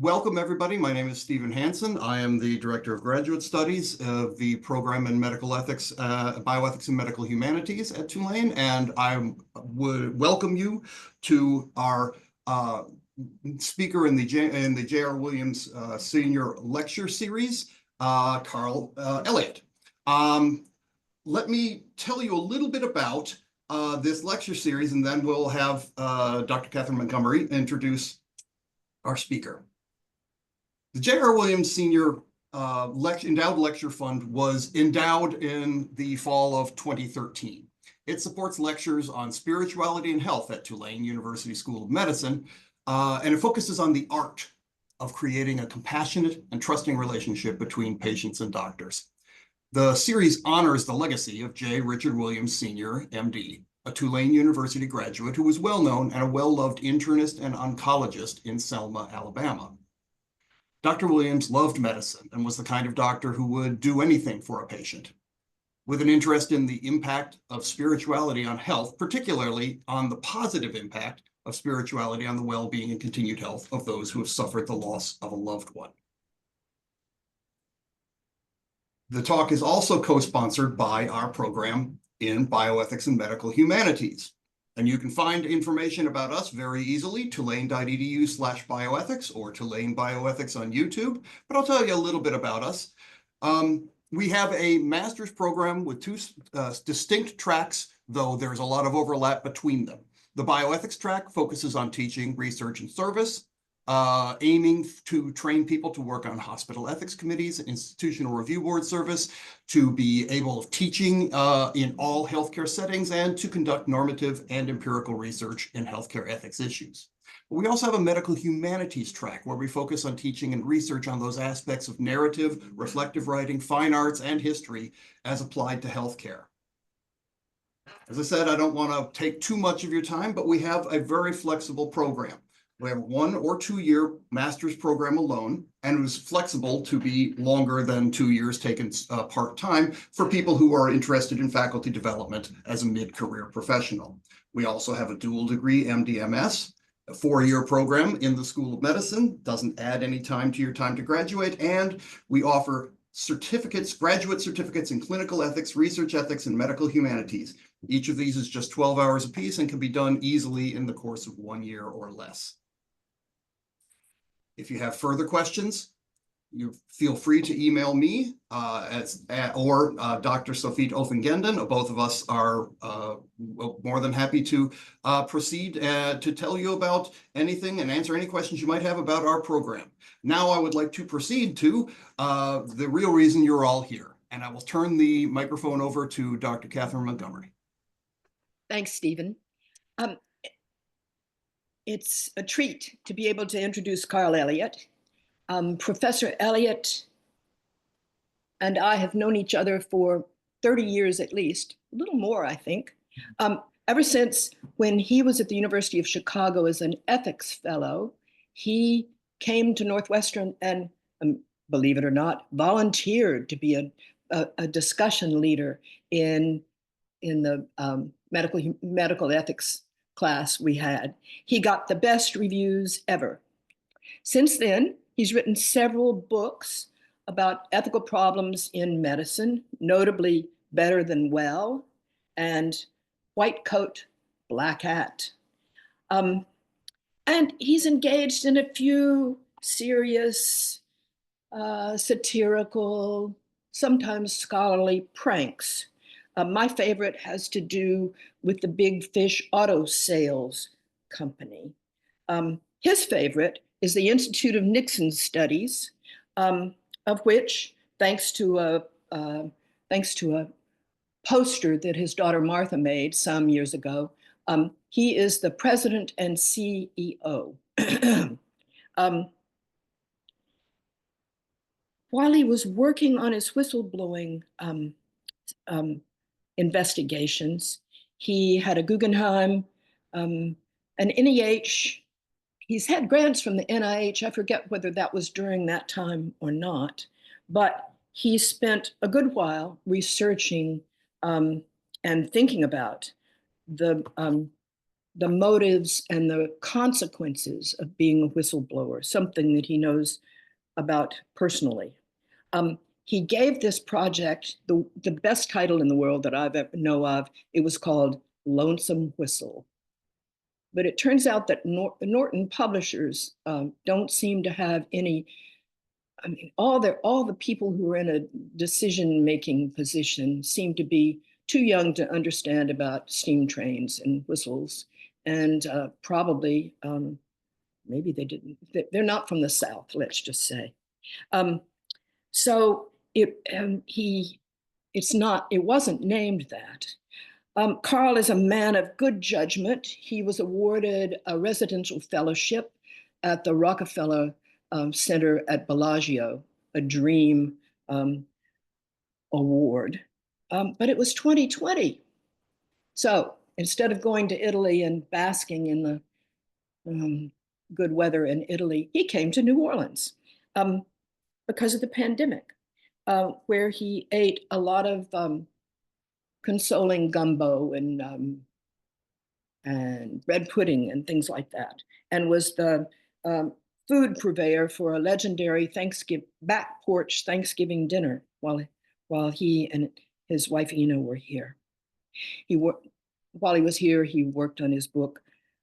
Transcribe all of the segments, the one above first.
Welcome, everybody. My name is Stephen Hansen. I am the Director of Graduate Studies of the program in Medical Ethics, Bioethics and Medical Humanities at Tulane, and I would welcome you to our speaker in the J.R. Williams Senior Lecture Series, Carl Elliot. Let me tell you a little bit about this lecture series, and then we'll have Dr. Catherine Montgomery introduce our speaker. The J.R. Williams Senior Endowed Lecture Fund was endowed in the fall of 2013. It supports lectures on spirituality and health at Tulane University School of Medicine, and it focuses on the art of creating a compassionate and trusting relationship between patients and doctors. The series honors the legacy of J. Richard Williams Sr., MD, a Tulane University graduate who was well-known and a well-loved internist and oncologist in Selma, Alabama. Dr. Williams loved medicine and was the kind of doctor who would do anything for a patient. With an interest in the impact of spirituality on health, particularly on the positive impact of spirituality on the well-being and continued health of those who have suffered the loss of a loved one. The talk is also co-sponsored by our program in Bioethics and Medical Humanities. And you can find information about us very easily, tulane.edu/bioethics or Tulane Bioethics on YouTube. But I'll tell you a little bit about us. We have a master's program with two distinct tracks, though there's a lot of overlap between them. The bioethics track focuses on teaching, research, and service, aiming to train people to work on hospital ethics committees, institutional review board service, to be able of teaching in all healthcare settings, and to conduct normative and empirical research in healthcare ethics issues. We also have a medical humanities track where we focus on teaching and research on those aspects of narrative, reflective writing, fine arts, and history as applied to healthcare. As I said, I don't want to take too much of your time, but we have a very flexible program. We have a 1 or 2 year master's program alone, and it was flexible to be longer than 2 years taken part-time for people who are interested in faculty development as a mid-career professional. We also have a dual degree MD/MS, a 4-year program in the School of Medicine, doesn't add any time to your time to graduate, and we offer certificates, graduate certificates in clinical ethics, research ethics, and medical humanities. Each of these is just 12 hours apiece and can be done easily in the course of 1 year or less. If you have further questions, you feel free to email me or Dr. Sofie Offengenden. Both of us are more than happy to proceed to tell you about anything and answer any questions you might have about our program. Now I would like to proceed to the real reason you're all here, and I will turn the microphone over to Dr. Catherine Montgomery. Thanks, Stephen. It's a treat to be able to introduce Carl Elliot. Professor Elliot and I have known each other for 30 years at least, a little more, I think. Ever since when he was at the University of Chicago as an ethics fellow, he came to Northwestern and, believe it or not, volunteered to be a discussion leader in the medical ethics class we had. He got the best reviews ever. Since then, he's written several books about ethical problems in medicine, notably Better Than Well and White Coat, Black Hat. And he's engaged in a few serious, satirical, sometimes scholarly pranks. My favorite has to do with the Big Fish Auto Sales Company. His favorite is the Institute of Nixon Studies, of which, thanks to a poster that his daughter Martha made some years ago, he is the president and CEO. While he was working on his whistleblowing investigations, he had a Guggenheim, an NEH. He's had grants from the NIH. I forget whether that was during that time or not, but he spent a good while researching and thinking about the the motives and the consequences of being a whistleblower, something that he knows about personally. He gave this project the best title in the world that I've ever know of. It was called Lonesome Whistle. But it turns out that Norton publishers don't seem to have any. I mean, all the people who are in a decision-making position seem to be too young to understand about steam trains and whistles, and probably maybe they didn't. They're not from the South, let's just say. Um, so it wasn't named that. Carl is a man of good judgment. He was awarded a residential fellowship at the Rockefeller Center at Bellagio, a dream award. But it was 2020. So instead of going to Italy and basking in the good weather in Italy, he came to New Orleans because of the pandemic, where he ate a lot of consoling gumbo and bread pudding and things like that, and was the food purveyor for a legendary back porch Thanksgiving dinner while he and his wife Ina were here. While he was here, he worked on his book,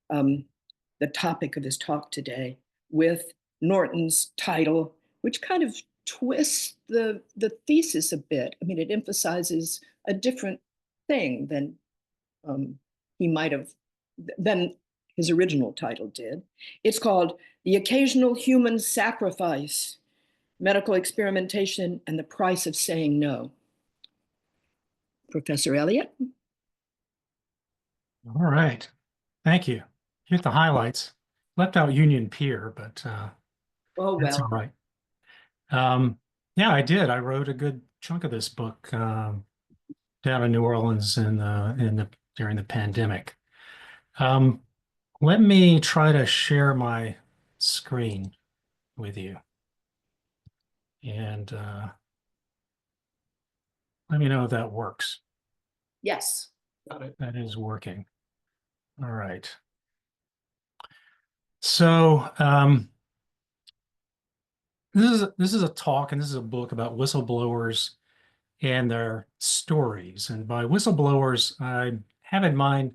the topic of his talk today, with Norton's title, which kind of twists the thesis a bit. I mean, it emphasizes a different thing than he might have, than his original title did. It's called The Occasional Human Sacrifice, Medical Experimentation and the Price of Saying No. Professor Elliot? All right. Thank you. Hit the highlights. Left out Union Pier, but Oh, that's all well. right. Yeah, I did. I wrote a good chunk of this book down in New Orleans during the pandemic. Let me try to share my screen with you. And let me know if that works. Yes. Got it. That is working. All right. So this is a talk and this is a book about whistleblowers and their stories. And by whistleblowers, I have in mind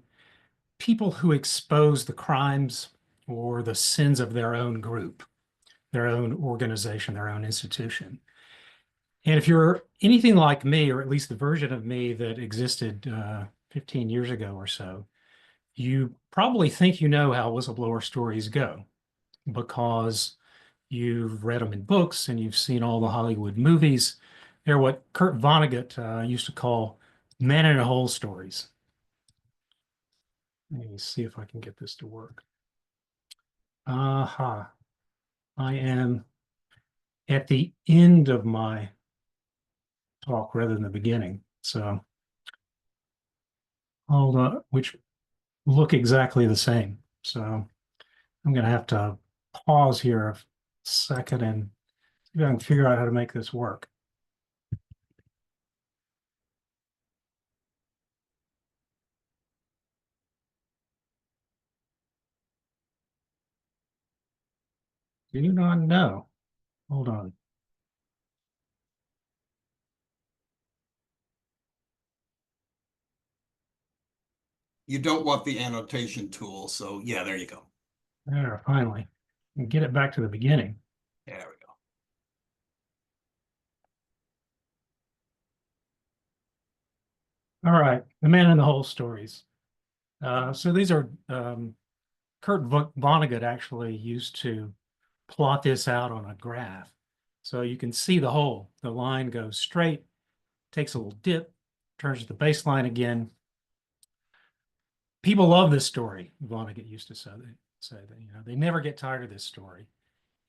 people who expose the crimes or the sins of their own group, their own organization, their own institution. And if you're anything like me, or at least the version of me that existed 15 years ago or so, you probably think you know how whistleblower stories go because you've read them in books and you've seen all the Hollywood movies. They're what Kurt Vonnegut used to call man in a hole stories. Let me see if I can get this to work. Aha. I am at the end of my talk rather than the beginning. So hold on, which look exactly the same. So I'm going to have to pause here a second and see if I can figure out how to make this work. Do you not know? Hold on. You don't want the annotation tool, so yeah, there you go. There, finally. And get it back to the beginning. There we go. All right, the man in the hole stories. So these are Kurt Vonnegut actually used to plot this out on a graph. So you can see the hole. The line goes straight, takes a little dip, turns to the baseline again. People love this story, Vonnegut used to say that, you know, they never get tired of this story.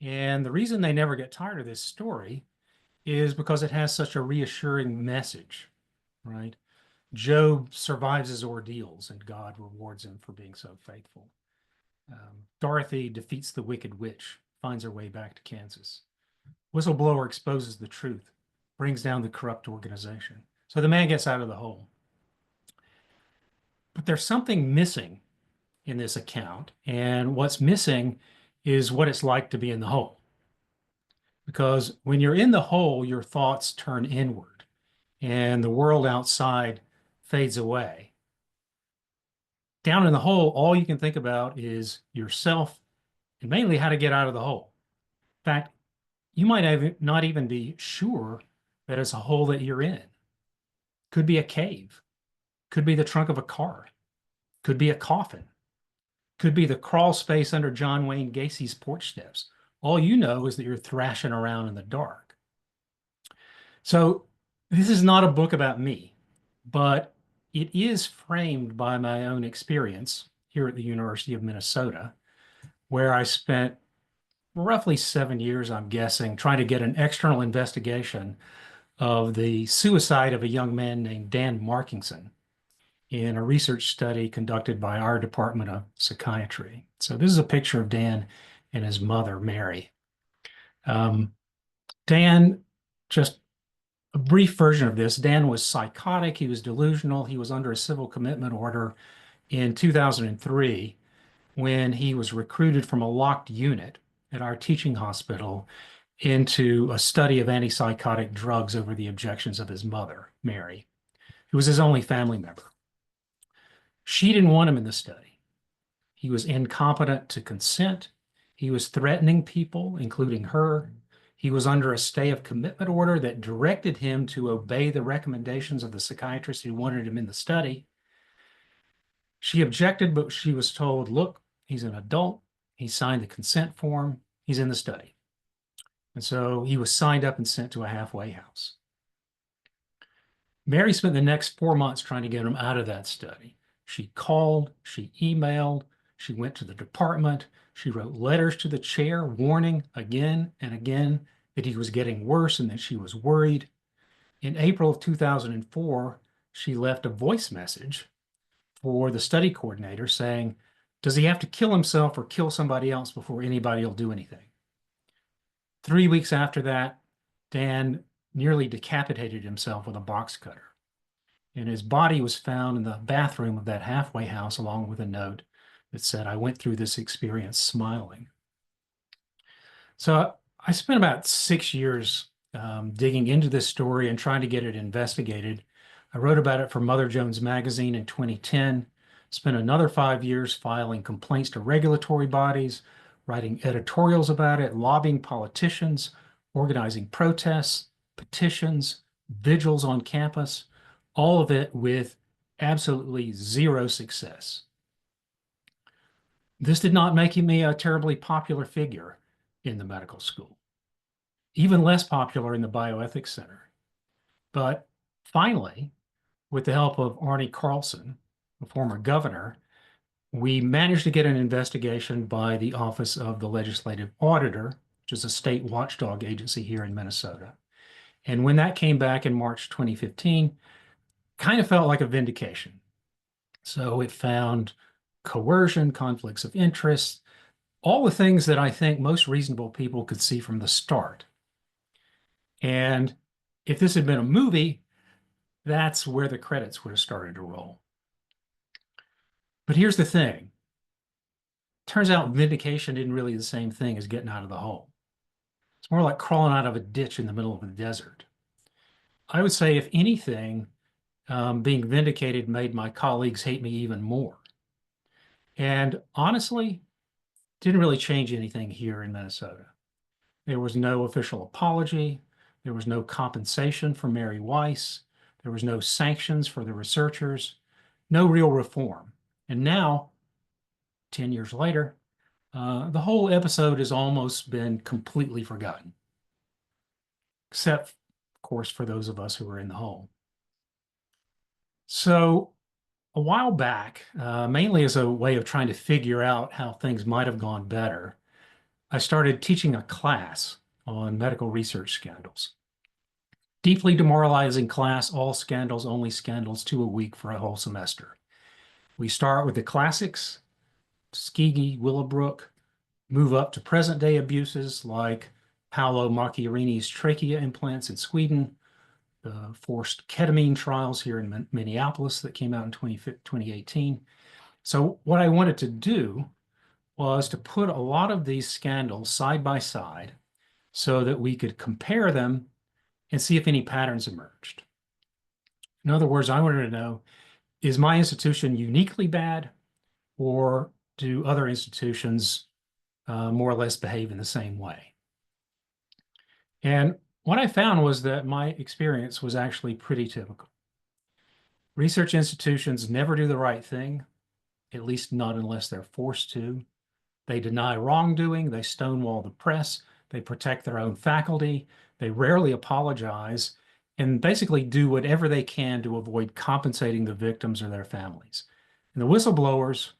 And the reason they never get tired of this story is because it has such a reassuring message, right? Job survives his ordeals and God rewards him for being so faithful. Dorothy defeats the wicked witch, finds her way back to Kansas. Whistleblower exposes the truth, brings down the corrupt organization. So the man gets out of the hole. But there's something missing in this account. And what's missing is what it's like to be in the hole. Because when you're in the hole, your thoughts turn inward and the world outside fades away. Down in the hole, all you can think about is yourself and mainly how to get out of the hole. In fact, you might have not even be sure that it's a hole that you're in. Could be a cave, could be the trunk of a car, could be a coffin, could be the crawl space under John Wayne Gacy's porch steps. All you know is that you're thrashing around in the dark. So this is not a book about me, but it is framed by my own experience here at the University of Minnesota, where I spent roughly 7 years, I'm guessing, trying to get an external investigation of the suicide of a young man named Dan Markingson in a research study conducted by our Department of Psychiatry. So this is a picture of Dan and his mother, Mary. Dan, just a brief version of this, Dan was psychotic, he was delusional, he was under a civil commitment order in 2003 when he was recruited from a locked unit at our teaching hospital into a study of antipsychotic drugs over the objections of his mother, Mary, who was his only family member. She didn't want him in the study. He was incompetent to consent. He was threatening people, including her. He was under a stay of commitment order that directed him to obey the recommendations of the psychiatrist who wanted him in the study. She objected, but she was told, look, he's an adult. He signed the consent form. He's in the study. And so he was signed up and sent to a halfway house. Mary spent the next 4 months trying to get him out of that study. She called, she emailed, she went to the department, she wrote letters to the chair warning again and again that he was getting worse and that she was worried. In April of 2004, she left a voice message for the study coordinator saying, does he have to kill himself or kill somebody else before anybody will do anything? 3 weeks after that, Dan nearly decapitated himself with a box cutter. And his body was found in the bathroom of that halfway house, along with a note that said, I went through this experience smiling. So I spent about 6 years digging into this story and trying to get it investigated. I wrote about it for Mother Jones Magazine in 2010, spent another 5 years filing complaints to regulatory bodies, writing editorials about it, lobbying politicians, organizing protests, petitions, vigils on campus, all of it with absolutely zero success. This did not make me a terribly popular figure in the medical school, even less popular in the bioethics center. But finally, with the help of Arne Carlson, a former governor, we managed to get an investigation by the Office of the Legislative Auditor, which is a state watchdog agency here in Minnesota. And when that came back in March 2015, kind of felt like a vindication. So it found coercion, conflicts of interest, all the things that I think most reasonable people could see from the start. And if this had been a movie, that's where the credits would have started to roll. But here's the thing. Turns out vindication isn't really the same thing as getting out of the hole. It's more like crawling out of a ditch in the middle of the desert. I would say, if anything, being vindicated made my colleagues hate me even more. And honestly, didn't really change anything here in Minnesota. There was no official apology. There was no compensation for Mary Weiss. There was no sanctions for the researchers, no real reform. And now, 10 years later, the whole episode has almost been completely forgotten, except, of course, for those of us who were in the hole. So a while back, mainly as a way of trying to figure out how things might have gone better, I started teaching a class on medical research scandals. Deeply demoralizing class, all scandals, only scandals, 2 a week for a whole semester. We start with the classics, Tuskegee, Willowbrook, move up to present day abuses like Paolo Macchiarini's trachea implants in Sweden, the forced ketamine trials here in Minneapolis that came out in 2018, So what I wanted to do was to put a lot of these scandals side by side so that we could compare them and see if any patterns emerged. In other words, I wanted to know, is my institution uniquely bad, or do other institutions more or less behave in the same way? And what I found was that my experience was actually pretty typical. Research institutions never do the right thing, at least not unless they're forced to. They deny wrongdoing, they stonewall the press, they protect their own faculty, they rarely apologize, and basically do whatever they can to avoid compensating the victims or their families. And the whistleblowers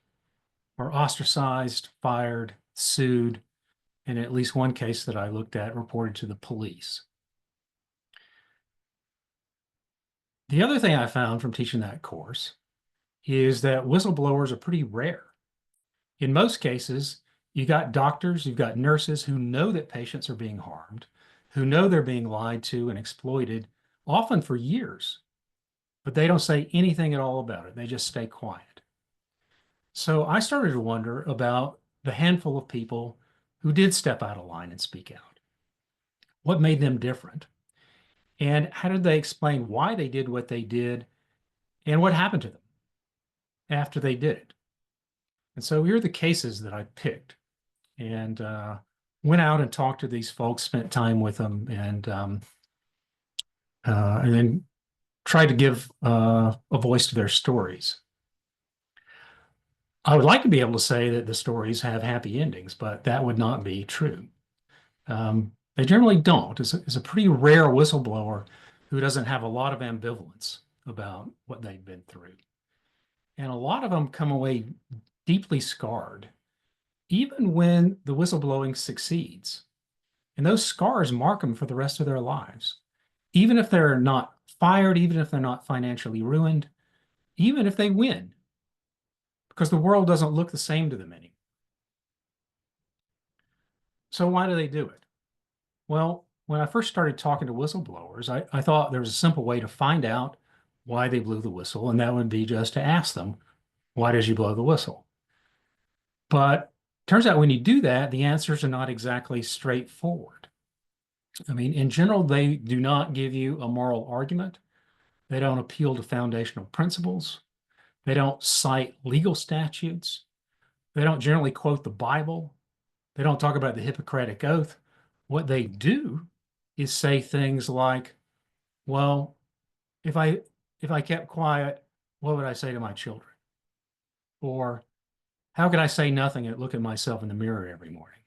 are ostracized, fired, sued, and in at least one case that I looked at, reported to the police. The other thing I found from teaching that course is that whistleblowers are pretty rare. In most cases, you got doctors, you've got nurses who know that patients are being harmed, who know they're being lied to and exploited, often for years, but they don't say anything at all about it. They just stay quiet. So I started to wonder about the handful of people who did step out of line and speak out. What made them different? And how did they explain why they did what they did and what happened to them after they did it? And so here are the cases that I picked, and went out and talked to these folks, spent time with them, and then tried to give a voice to their stories. I would like to be able to say that the stories have happy endings, but that would not be true. They generally don't. It's a pretty rare whistleblower who doesn't have a lot of ambivalence about what they've been through. And a lot of them come away deeply scarred, even when the whistleblowing succeeds. And those scars mark them for the rest of their lives. Even if they're not fired, even if they're not financially ruined, even if they win, because the world doesn't look the same to them anymore. So why do they do it? Well, when I first started talking to whistleblowers, I thought there was a simple way to find out why they blew the whistle, and that would be just to ask them, why did you blow the whistle? But turns out when you do that, the answers are not exactly straightforward. I mean, in general, they do not give you a moral argument. They don't appeal to foundational principles. They don't cite legal statutes. They don't generally quote the Bible. They don't talk about the Hippocratic Oath. What they do is say things like, well, if I kept quiet, what would I say to my children? Or how could I say nothing and look at myself in the mirror every morning?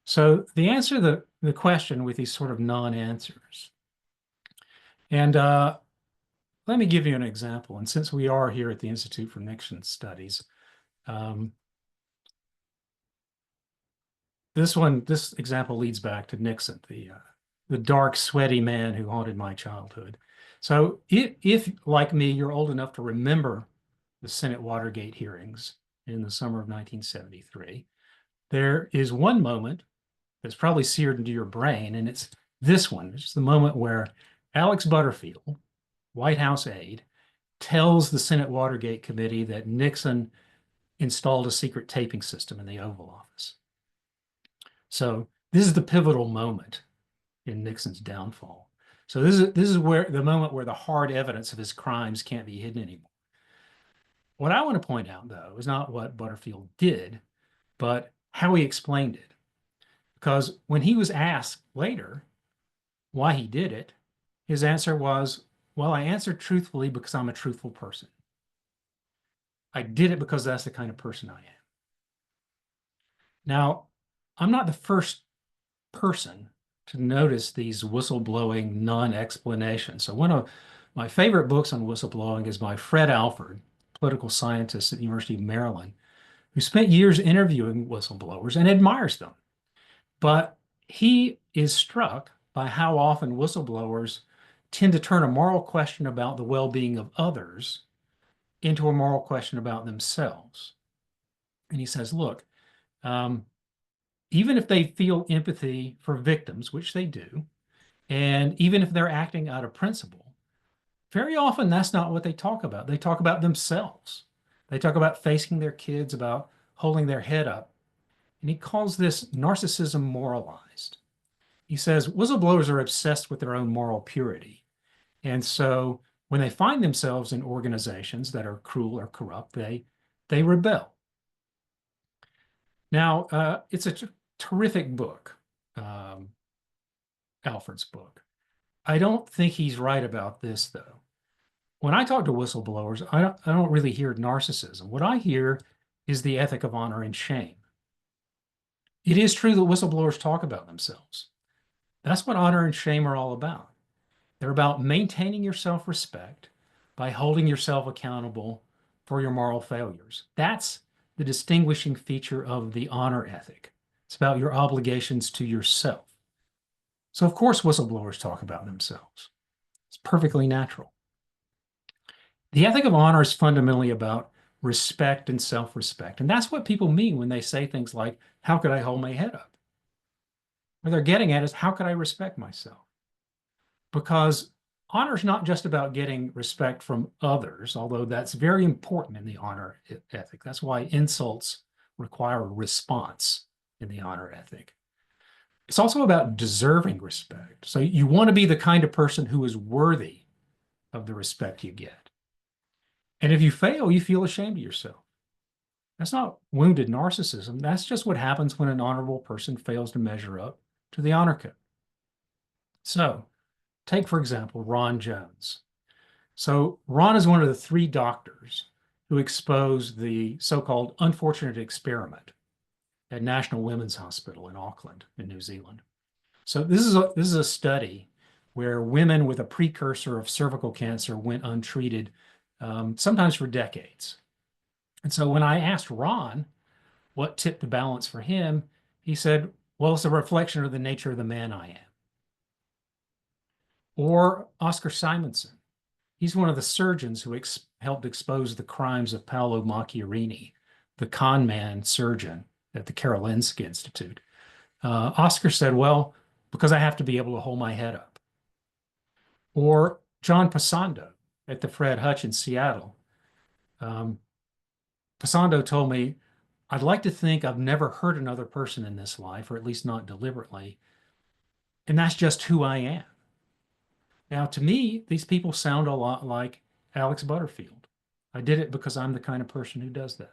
So the answer to the question with these sort of non-answers. And let me give you an example. And since we are here at the Institute for Nixon Studies, this example leads back to Nixon, the dark, sweaty man who haunted my childhood. So if, like me, you're old enough to remember the Senate Watergate hearings in the summer of 1973, there is one moment that's probably seared into your brain, and it's this one. It's the moment where Alex Butterfield, White House aide, tells the Senate Watergate Committee that Nixon installed a secret taping system in the Oval Office. So this is the pivotal moment in Nixon's downfall. So this is where the moment where the hard evidence of his crimes can't be hidden anymore. What I want to point out, though, is not what Butterfield did, but how he explained it. Because when he was asked later why he did it, his answer was, well, I answered truthfully because I'm a truthful person. I did it because that's the kind of person I am. Now, I'm not the first person to notice these whistleblowing non-explanations. So one of my favorite books on whistleblowing is by Fred Alford, political scientist at the University of Maryland, who spent years interviewing whistleblowers and admires them. But he is struck by how often whistleblowers tend to turn a moral question about the well-being of others into a moral question about themselves. And he says, look, even if they feel empathy for victims, which they do, and even if they're acting out of principle, very often that's not what they talk about. They talk about themselves. They talk about facing their kids, about holding their head up. And he calls this narcissism moralized. He says whistleblowers are obsessed with their own moral purity. And so when they find themselves in organizations that are cruel or corrupt, they rebel. Now, it's a terrific book, Alfred's book. I don't think he's right about this, though. When I talk to whistleblowers, I don't really hear narcissism. What I hear is the ethic of honor and shame. It is true that whistleblowers talk about themselves. That's what honor and shame are all about. They're about maintaining your self-respect by holding yourself accountable for your moral failures. That's the distinguishing feature of the honor ethic. It's about your obligations to yourself. So, of course, whistleblowers talk about themselves. It's perfectly natural. The ethic of honor is fundamentally about respect and self-respect. And that's what people mean when they say things like, how could I hold my head up? What they're getting at is, how could I respect myself? Because honor is not just about getting respect from others, although that's very important in the honor ethic. That's why insults require a response in the honor ethic. It's also about deserving respect. So you want to be the kind of person who is worthy of the respect you get. And if you fail, you feel ashamed of yourself. That's not wounded narcissism. That's just what happens when an honorable person fails to measure up to the honor code. So take, for example, Ron Jones. So Ron is one of the 3 doctors who exposed the so-called unfortunate experiment at National Women's Hospital in Auckland in New Zealand. So this is a study where women with a precursor of cervical cancer went untreated, sometimes for decades. And so when I asked Ron what tipped the balance for him, he said, well, it's a reflection of the nature of the man I am. Or Oscar Simonson. He's one of the surgeons who helped expose the crimes of Paolo Macchiarini, the con man surgeon at the Karolinska Institute. Oscar said, well, because I have to be able to hold my head up. Or John Pasando at the Fred Hutch in Seattle. Pasando told me, I'd like to think I've never hurt another person in this life, or at least not deliberately. And that's just who I am. Now, to me, these people sound a lot like Alex Butterfield. I did it because I'm the kind of person who does that.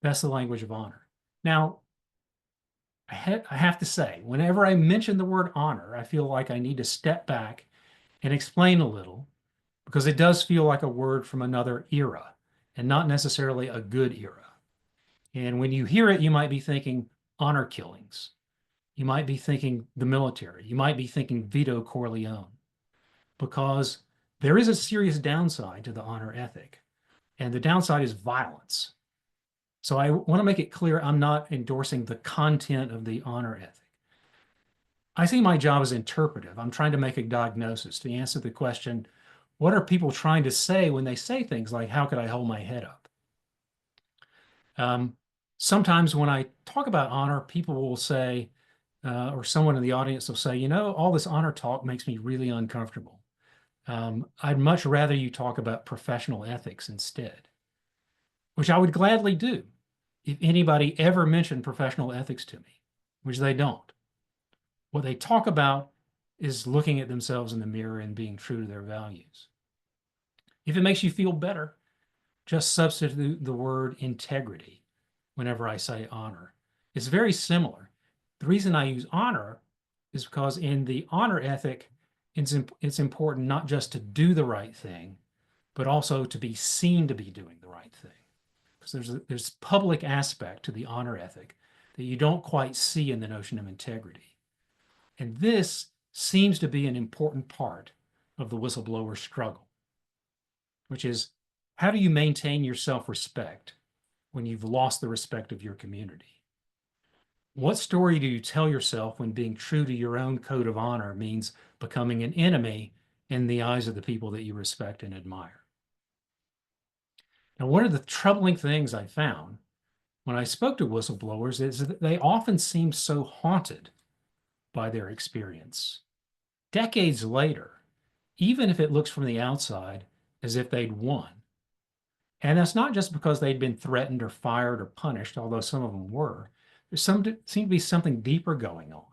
That's the language of honor. Now, I have to say, whenever I mention the word honor, I feel like I need to step back and explain a little, because it does feel like a word from another era and not necessarily a good era. And when you hear it, you might be thinking honor killings. You might be thinking the military. You might be thinking Vito Corleone, because there is a serious downside to the honor ethic, and the downside is violence. So I want to make it clear I'm not endorsing the content of the honor ethic. I see my job as interpretive. I'm trying to make a diagnosis to answer the question, what are people trying to say when they say things like, how could I hold my head up? Sometimes when I talk about honor, people will say, or someone in the audience will say, you know, all this honor talk makes me really uncomfortable. I'd much rather you talk about professional ethics instead, which I would gladly do if anybody ever mentioned professional ethics to me, which they don't. What they talk about is looking at themselves in the mirror and being true to their values. If it makes you feel better, just substitute the word integrity whenever I say honor. It's very similar. The reason I use honor is because in the honor ethic, it's important not just to do the right thing, but also to be seen to be doing the right thing. Because there's public aspect to the honor ethic that you don't quite see in the notion of integrity. And this seems to be an important part of the whistleblower struggle, which is, how do you maintain your self-respect when you've lost the respect of your community? What story do you tell yourself when being true to your own code of honor means becoming an enemy in the eyes of the people that you respect and admire? Now, one of the troubling things I found when I spoke to whistleblowers is that they often seem so haunted by their experience. Decades later, even if it looks from the outside as if they'd won, And that's not just because they'd been threatened or fired or punished, although some of them were. Seemed to be something deeper going on.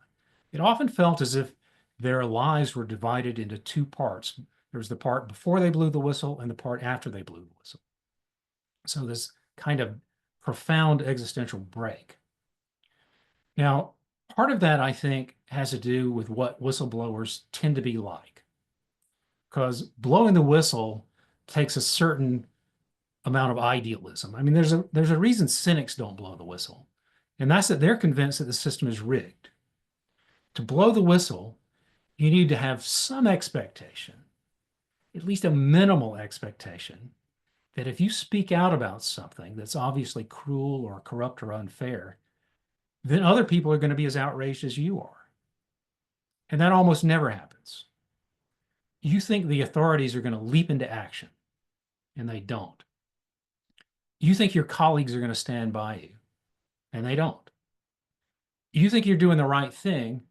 It often felt as if their lives were divided into two parts. There was the part before they blew the whistle and the part after they blew the whistle. So this kind of profound existential break. Now, part of that, I think, has to do with what whistleblowers tend to be like. Because blowing the whistle takes a certain amount of idealism. I mean, there's a reason cynics don't blow the whistle, and that's that they're convinced that the system is rigged. To blow the whistle, you need to have some expectation, at least a minimal expectation, that if you speak out about something that's obviously cruel or corrupt or unfair, then other people are going to be as outraged as you are. And that almost never happens. You think the authorities are going to leap into action, and they don't. You think your colleagues are going to stand by you, and they don't. You think you're doing the right thing,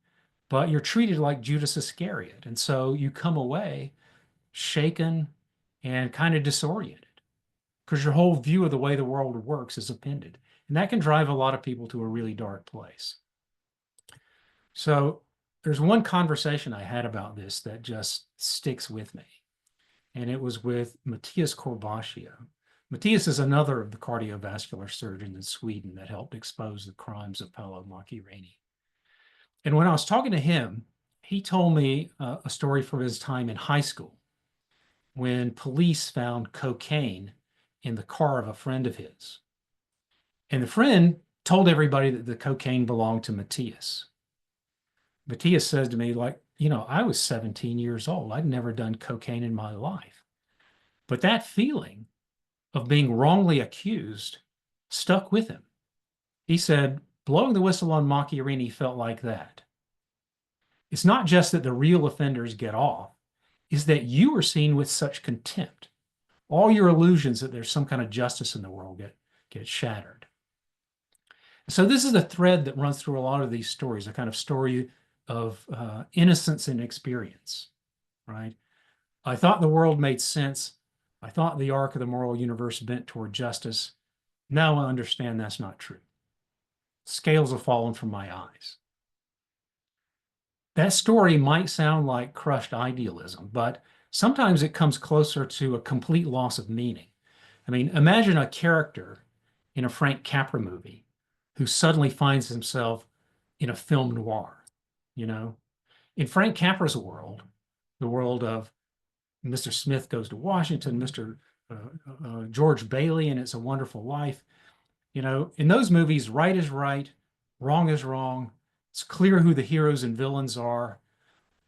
but you're treated like Judas Iscariot. And so you come away shaken and kind of disoriented because your whole view of the way the world works is upended. And that can drive a lot of people to a really dark place. So there's one conversation I had about this that just sticks with me. And it was with Matthias Corvaccio. Matthias is another of the cardiovascular surgeons in Sweden that helped expose the crimes of Paolo Macchiarini. And when I was talking to him, he told me a story from his time in high school when police found cocaine in the car of a friend of his. And the friend told everybody that the cocaine belonged to Matthias. Matthias said to me, like, I was 17 years old. I'd never done cocaine in my life. But that feeling of being wrongly accused stuck with him. He said, blowing the whistle on Macchiarini felt like that. It's not just that the real offenders get off, it's that you are seen with such contempt. All your illusions that there's some kind of justice in the world get shattered. So this is a thread that runs through a lot of these stories, a kind of story of innocence and experience, right? I thought the world made sense. I thought the arc of the moral universe bent toward justice. Now I understand that's not true. Scales have fallen from my eyes. That story might sound like crushed idealism, but sometimes it comes closer to a complete loss of meaning. I mean, imagine a character in a Frank Capra movie who suddenly finds himself in a film noir, In Frank Capra's world, the world of Mr. Smith Goes to Washington, Mr. George Bailey, and It's a Wonderful Life. In those movies, right is right, wrong is wrong. It's clear who the heroes and villains are.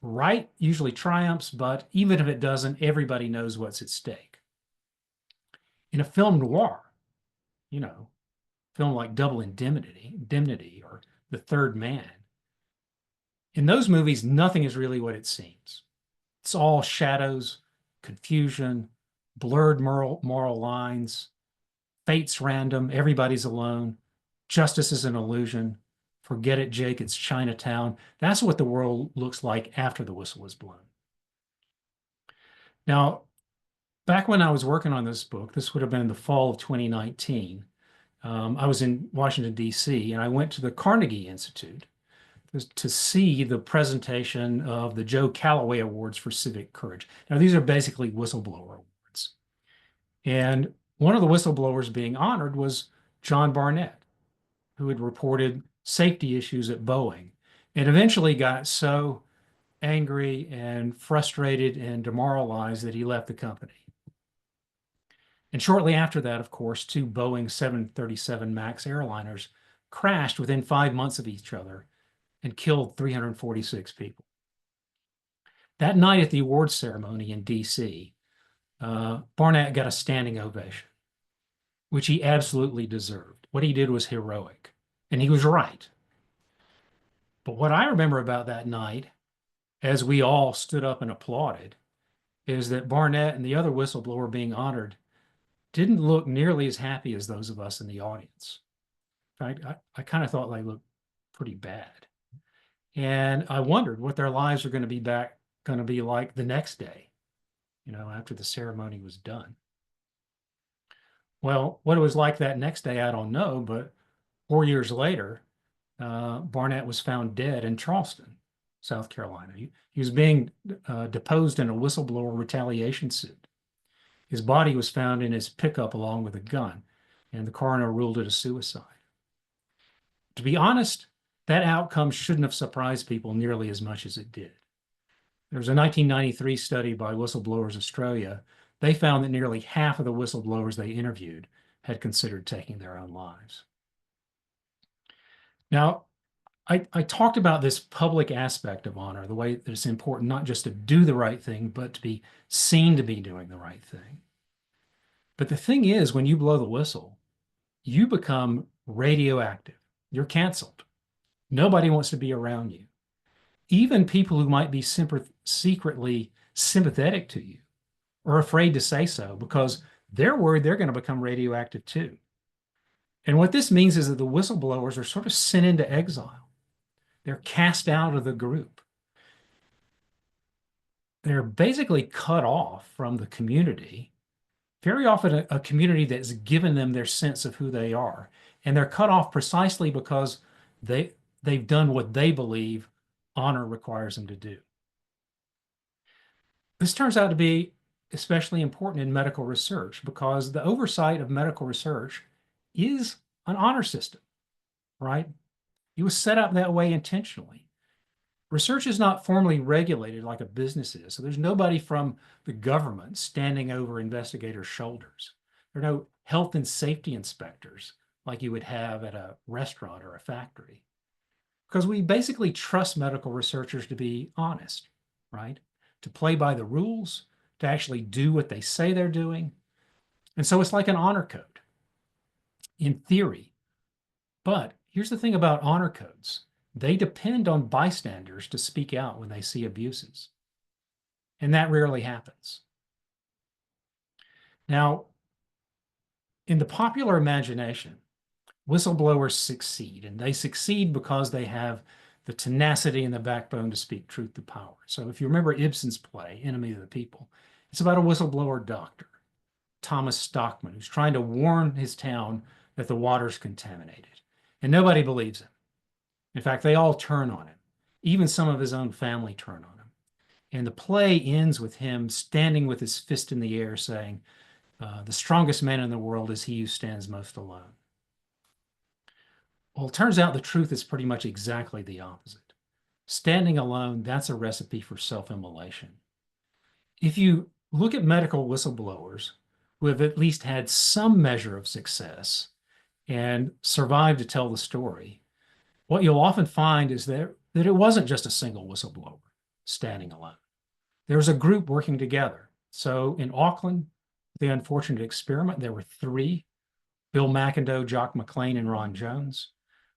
Right usually triumphs, but even if it doesn't, everybody knows what's at stake. In a film noir, film like Double Indemnity or The Third Man, in those movies, nothing is really what it seems. It's all shadows, confusion, blurred moral lines. Fate's random. Everybody's alone. Justice is an illusion. Forget it, Jake. It's Chinatown. That's what the world looks like after the whistle is blown. Now, back when I was working on this book, this would have been in the fall of 2019. I was in Washington, D.C., and I went to the Carnegie Institute to see the presentation of the Joe Calloway Awards for Civic Courage. Now, these are basically whistleblower awards. And one of the whistleblowers being honored was John Barnett, who had reported safety issues at Boeing and eventually got so angry and frustrated and demoralized that he left the company. And shortly after that, of course, two Boeing 737 MAX airliners crashed within 5 months of each other and killed 346 people. That night at the awards ceremony in D.C., Barnett got a standing ovation, which he absolutely deserved. What he did was heroic, and he was right. But what I remember about that night, as we all stood up and applauded, is that Barnett and the other whistleblower being honored didn't look nearly as happy as those of us in the audience. In fact, I kind of thought they looked pretty bad. And I wondered what their lives were going to be like the next day, after the ceremony was done. Well, what it was like that next day, I don't know, but 4 years later, Barnett was found dead in Charleston, South Carolina. He was being deposed in a whistleblower retaliation suit. His body was found in his pickup along with a gun, and the coroner ruled it a suicide. To be honest, that outcome shouldn't have surprised people nearly as much as it did. There was a 1993 study by Whistleblowers Australia. They found that nearly half of the whistleblowers they interviewed had considered taking their own lives. Now, I talked about this public aspect of honor, the way that it's important not just to do the right thing, but to be seen to be doing the right thing. But the thing is, when you blow the whistle, you become radioactive. You're canceled. Nobody wants to be around you. Even people who might be secretly sympathetic to you are afraid to say so because they're worried they're going to become radioactive too. And what this means is that the whistleblowers are sort of sent into exile. They're cast out of the group. They're basically cut off from the community, very often a community that's given them their sense of who they are. And they're cut off precisely because they've done what they believe honor requires them to do. This turns out to be especially important in medical research because the oversight of medical research is an honor system, right? It was set up that way intentionally. Research is not formally regulated like a business is. So there's nobody from the government standing over investigators' shoulders. There are no health and safety inspectors like you would have at a restaurant or a factory. Because we basically trust medical researchers to be honest, right? To play by the rules, to actually do what they say they're doing. And so it's like an honor code in theory. But here's the thing about honor codes. They depend on bystanders to speak out when they see abuses. And that rarely happens. Now, in the popular imagination, whistleblowers succeed, and they succeed because they have the tenacity and the backbone to speak truth to power. So if you remember Ibsen's play, Enemy of the People, it's about a whistleblower doctor, Thomas Stockman, who's trying to warn his town that the water's contaminated. And nobody believes him. In fact, they all turn on him. Even some of his own family turn on him. And the play ends with him standing with his fist in the air saying, the strongest man in the world is he who stands most alone. Well, it turns out the truth is pretty much exactly the opposite. Standing alone, that's a recipe for self-immolation. If you look at medical whistleblowers who have at least had some measure of success and survived to tell the story, what you'll often find is that it wasn't just a single whistleblower standing alone. There was a group working together. So in Auckland, the unfortunate experiment, there were three: Bill McIndoe, Jock McLean, and Ron Jones.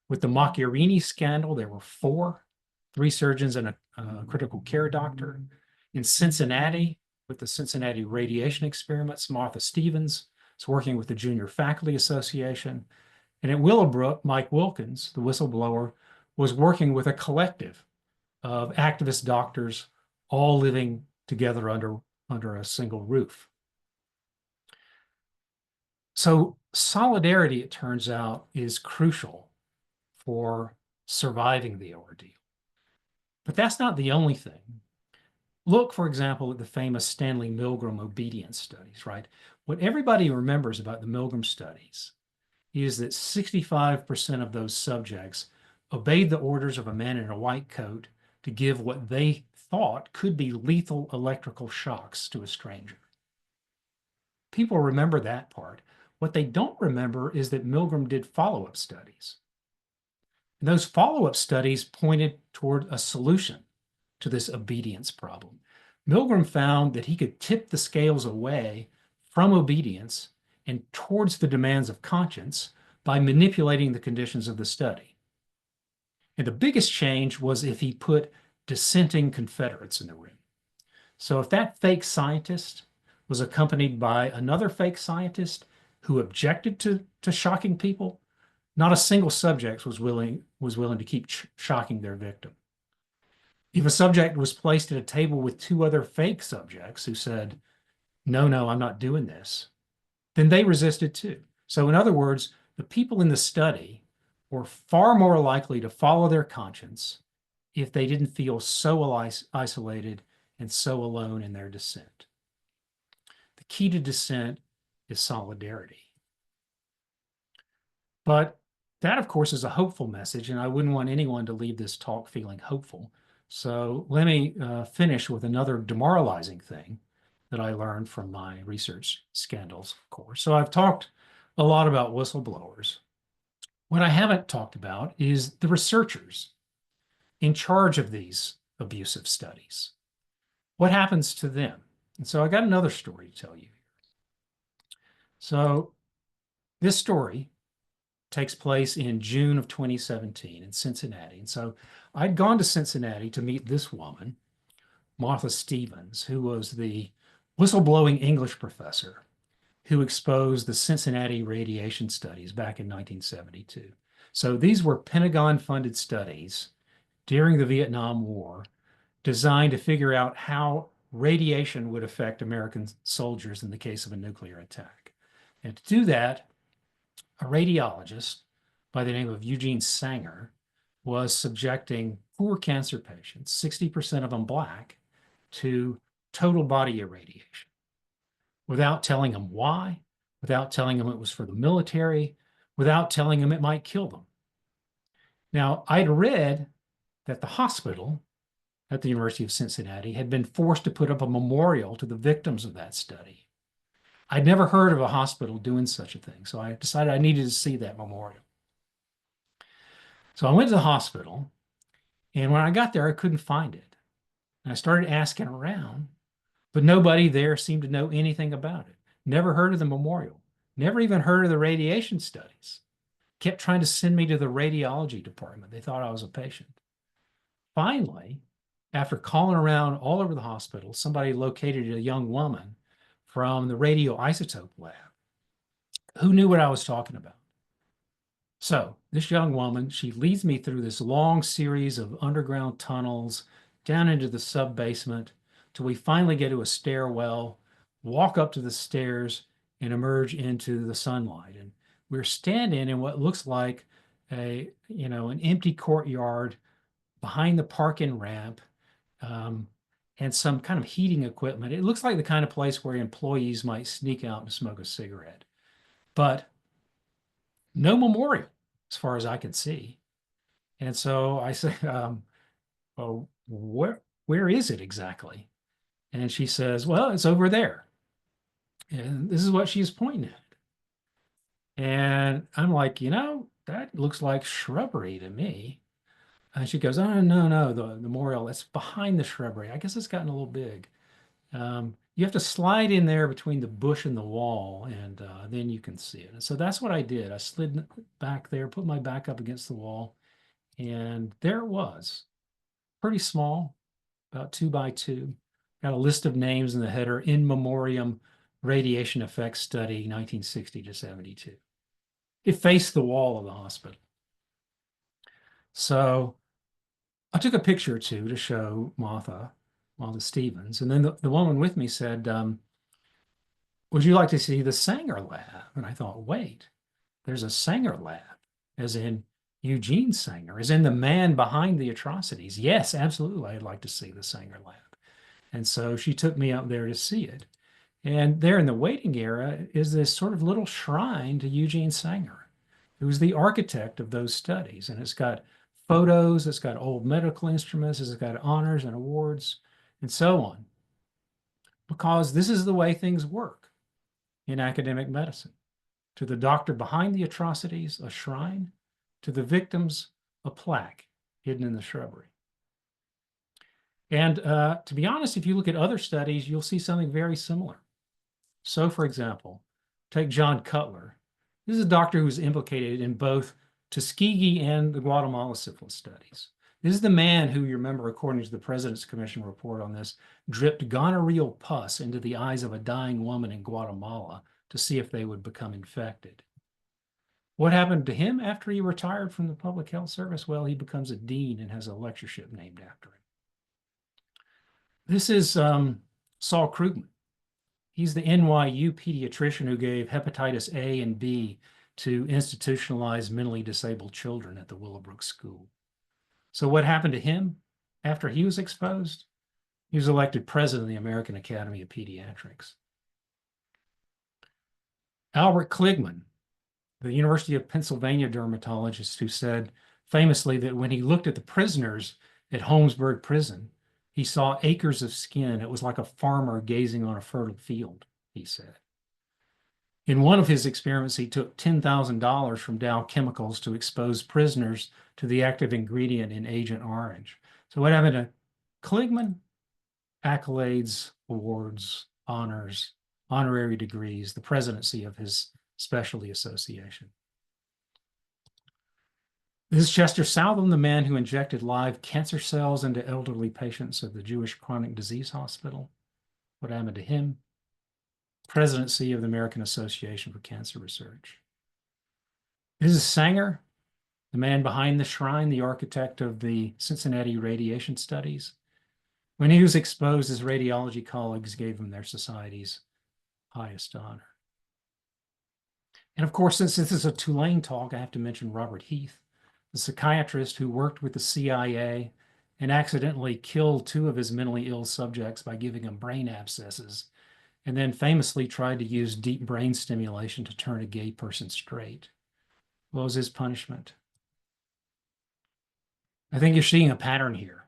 With the Macchiarini scandal, there were four: three surgeons and a critical care doctor. In Cincinnati, with the Cincinnati radiation experiments, Martha Stevens is working with the Junior Faculty Association. And at Willowbrook, Mike Wilkins, the whistleblower, was working with a collective of activist doctors all living together under a single roof. So solidarity, it turns out, is crucial for surviving the ordeal. But that's not the only thing. Look, for example, at the famous Stanley Milgram obedience studies, right? What everybody remembers about the Milgram studies is that 65% of those subjects obeyed the orders of a man in a white coat to give what they thought could be lethal electrical shocks to a stranger. People remember that part. What they don't remember is that Milgram did follow-up studies. And those follow-up studies pointed toward a solution to this obedience problem. Milgram found that he could tip the scales away from obedience and towards the demands of conscience by manipulating the conditions of the study. And the biggest change was if he put dissenting Confederates in the room. So if that fake scientist was accompanied by another fake scientist who objected to shocking people, not a single subject was willing to keep shocking their victim. If a subject was placed at a table with two other fake subjects who said, no, I'm not doing this, then they resisted too. So in other words, the people in the study were far more likely to follow their conscience if they didn't feel so isolated and so alone in their dissent. The key to dissent is solidarity. But that, of course, is a hopeful message, and I wouldn't want anyone to leave this talk feeling hopeful. So let me finish with another demoralizing thing that I learned from my research scandals, of course. So I've talked a lot about whistleblowers. What I haven't talked about is the researchers in charge of these abusive studies. What happens to them? And so I got another story to tell you. So this story takes place in June of 2017 in Cincinnati. And so I'd gone to Cincinnati to meet this woman, Martha Stevens, who was the whistleblowing English professor who exposed the Cincinnati radiation studies back in 1972. So these were Pentagon-funded studies during the Vietnam War designed to figure out how radiation would affect American soldiers in the case of a nuclear attack. And to do that, a radiologist by the name of Eugene Sanger was subjecting poor cancer patients, 60% of them Black, to total body irradiation without telling them why, without telling them it was for the military, without telling them it might kill them. Now, I'd read that the hospital at the University of Cincinnati had been forced to put up a memorial to the victims of that study. I'd never heard of a hospital doing such a thing, so I decided I needed to see that memorial. So I went to the hospital, and when I got there, I couldn't find it. And I started asking around, but nobody there seemed to know anything about it. Never heard of the memorial, never even heard of the radiation studies. Kept trying to send me to the radiology department. They thought I was a patient. Finally, after calling around all over the hospital, somebody located a young woman from the radioisotope lab who knew what I was talking about. So this young woman, she leads me through this long series of underground tunnels down into the sub-basement till we finally get to a stairwell, walk up to the stairs, and emerge into the sunlight. And we're standing in what looks like an empty courtyard behind the parking ramp, and some kind of heating equipment. It looks like the kind of place where employees might sneak out and smoke a cigarette, but no memorial as far as I can see. And so I said, oh, where is it exactly? And she says, well, it's over there. And this is what she's pointing at. And I'm like, that looks like shrubbery to me. And she goes, oh, no, the memorial, it's behind the shrubbery. I guess it's gotten a little big. You have to slide in there between the bush and the wall, and then you can see it. And so that's what I did. I slid back there, put my back up against the wall, and there it was. Pretty small, about 2 by 2. Got a list of names in the header, In Memoriam Radiation Effects Study, 1960 to 72. It faced the wall of the hospital. So I took a picture or two to show Martha Stevens. And then the woman with me said, would you like to see the Sanger lab? And I thought, wait, there's a Sanger lab, as in Eugene Sanger, as in the man behind the atrocities. Yes, absolutely, I'd like to see the Sanger lab. And so she took me up there to see it. And there in the waiting area is this sort of little shrine to Eugene Sanger, who was the architect of those studies. And it's got photos, it's got old medical instruments, it's got honors and awards, and so on. Because this is the way things work in academic medicine. To the doctor behind the atrocities, a shrine. To the victims, a plaque hidden in the shrubbery. And to be honest, if you look at other studies, you'll see something very similar. So, for example, take John Cutler. This is a doctor who was implicated in both Tuskegee and the Guatemala syphilis studies. This is the man who, you remember, according to the President's Commission report on this, dripped gonorrheal pus into the eyes of a dying woman in Guatemala to see if they would become infected. What happened to him after he retired from the public health service? Well, he becomes a dean and has a lectureship named after him. This is Saul Krugman. He's the NYU pediatrician who gave hepatitis A and B to institutionalized mentally disabled children at the Willowbrook School. So what happened to him after he was exposed? He was elected president of the American Academy of Pediatrics. Albert Kligman, the University of Pennsylvania dermatologist, who said famously that when he looked at the prisoners at Holmesburg Prison, he saw acres of skin. It was like a farmer gazing on a fertile field, he said. In one of his experiments, he took $10,000 from Dow Chemicals to expose prisoners to the active ingredient in Agent Orange. So what happened to Kligman? Accolades, awards, honors, honorary degrees, the presidency of his specialty association. This is Chester Southam, the man who injected live cancer cells into elderly patients of the Jewish Chronic Disease Hospital. What happened to him? Presidency of the American Association for Cancer Research. This is Sanger, the man behind the shrine, the architect of the Cincinnati radiation studies. When he was exposed, his radiology colleagues gave him their society's highest honor. And of course, since this is a Tulane talk, I have to mention Robert Heath, the psychiatrist who worked with the CIA and accidentally killed 2 of his mentally ill subjects by giving them brain abscesses, and then famously tried to use deep brain stimulation to turn a gay person straight. What was his punishment? I think you're seeing a pattern here.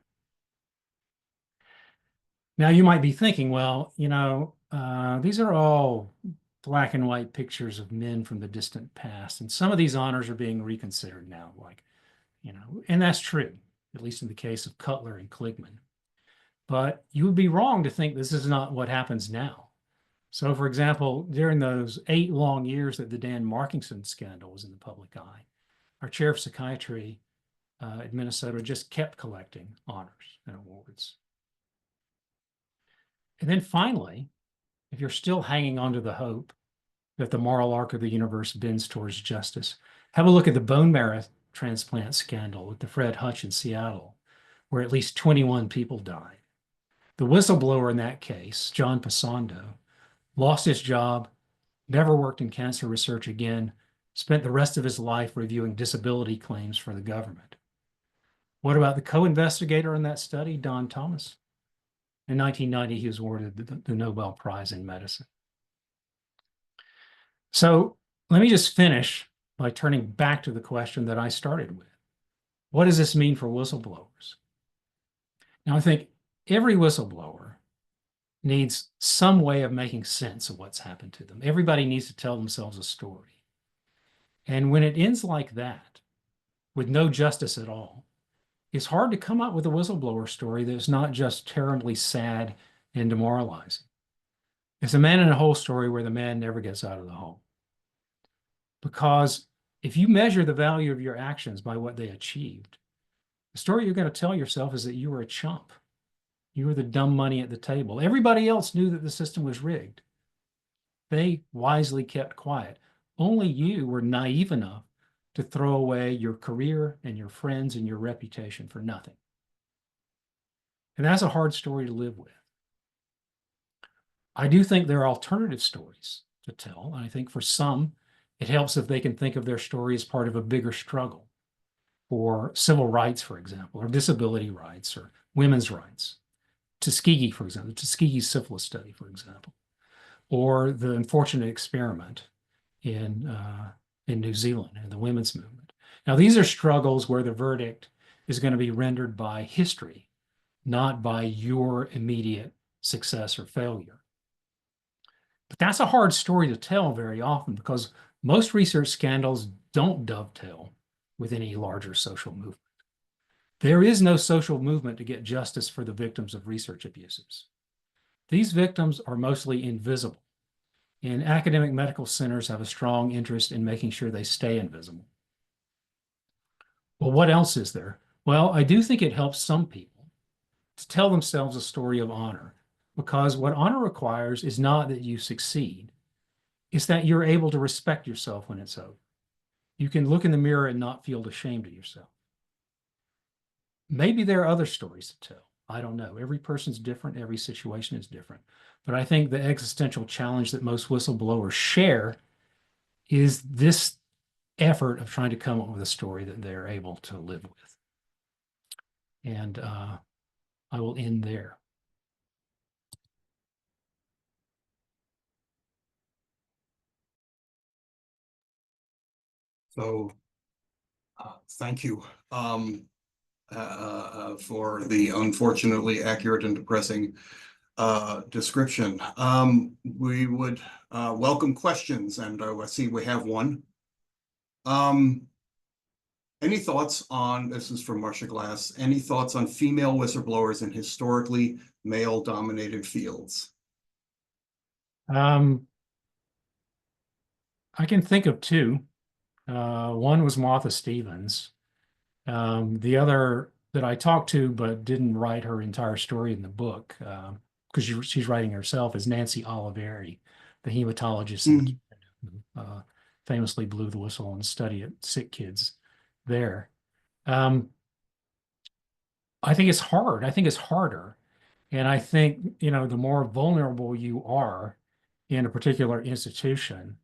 Now, you might be thinking, well, these are all black and white pictures of men from the distant past, and some of these honors are being reconsidered now, and that's true, at least in the case of Cutler and Kligman. But you would be wrong to think this is not what happens now. So, for example, during those 8 long years that the Dan Markington scandal was in the public eye, our chair of psychiatry at Minnesota just kept collecting honors and awards. And then finally, if you're still hanging on to the hope that the moral arc of the universe bends towards justice, have a look at the bone marrow transplant scandal with the Fred Hutch in Seattle, where at least 21 people died. The whistleblower in that case, John Pasando, lost his job, never worked in cancer research again, spent the rest of his life reviewing disability claims for the government. What about the co-investigator in that study, Don Thomas? In 1990, he was awarded the Nobel Prize in Medicine. So let me just finish by turning back to the question that I started with. What does this mean for whistleblowers? Now, I think every whistleblower needs some way of making sense of what's happened to them. Everybody needs to tell themselves a story. And when it ends like that, with no justice at all, it's hard to come up with a whistleblower story that's not just terribly sad and demoralizing. It's a man in a hole story where the man never gets out of the hole. Because if you measure the value of your actions by what they achieved, the story you're going to tell yourself is that you were a chump. You were the dumb money at the table. Everybody else knew that the system was rigged. They wisely kept quiet. Only you were naive enough to throw away your career and your friends and your reputation for nothing. And that's a hard story to live with. I do think there are alternative stories to tell. And I think for some, it helps if they can think of their story as part of a bigger struggle for civil rights, for example, or disability rights or women's rights. Tuskegee, for example, the Tuskegee syphilis study, for example, or the unfortunate experiment in New Zealand and the women's movement. Now, these are struggles where the verdict is going to be rendered by history, not by your immediate success or failure. But that's a hard story to tell very often because most research scandals don't dovetail with any larger social movement. There is no social movement to get justice for the victims of research abuses. These victims are mostly invisible, and academic medical centers have a strong interest in making sure they stay invisible. Well, what else is there? Well, I do think it helps some people to tell themselves a story of honor, because what honor requires is not that you succeed, it's that you're able to respect yourself when it's over. You can look in the mirror and not feel ashamed of yourself. Maybe there are other stories to tell. I don't know. Every person's different. Every situation is different. But I think the existential challenge that most whistleblowers share is this effort of trying to come up with a story that they're able to live with. And I will end there. So thank you for the unfortunately accurate and depressing description. We would welcome questions, and I see we have one. Any thoughts on, this is from Marcia Glass, any thoughts on female whistleblowers in historically male-dominated fields? I can think of two. One was Martha Stevens. The other that I talked to but didn't write her entire story in the book, because she's writing herself, is Nancy Oliveri, the hematologist in Canada, who famously blew the whistle and studied sick kids there. I think it's hard. I think it's harder. And I think, the more vulnerable you are in a particular institution,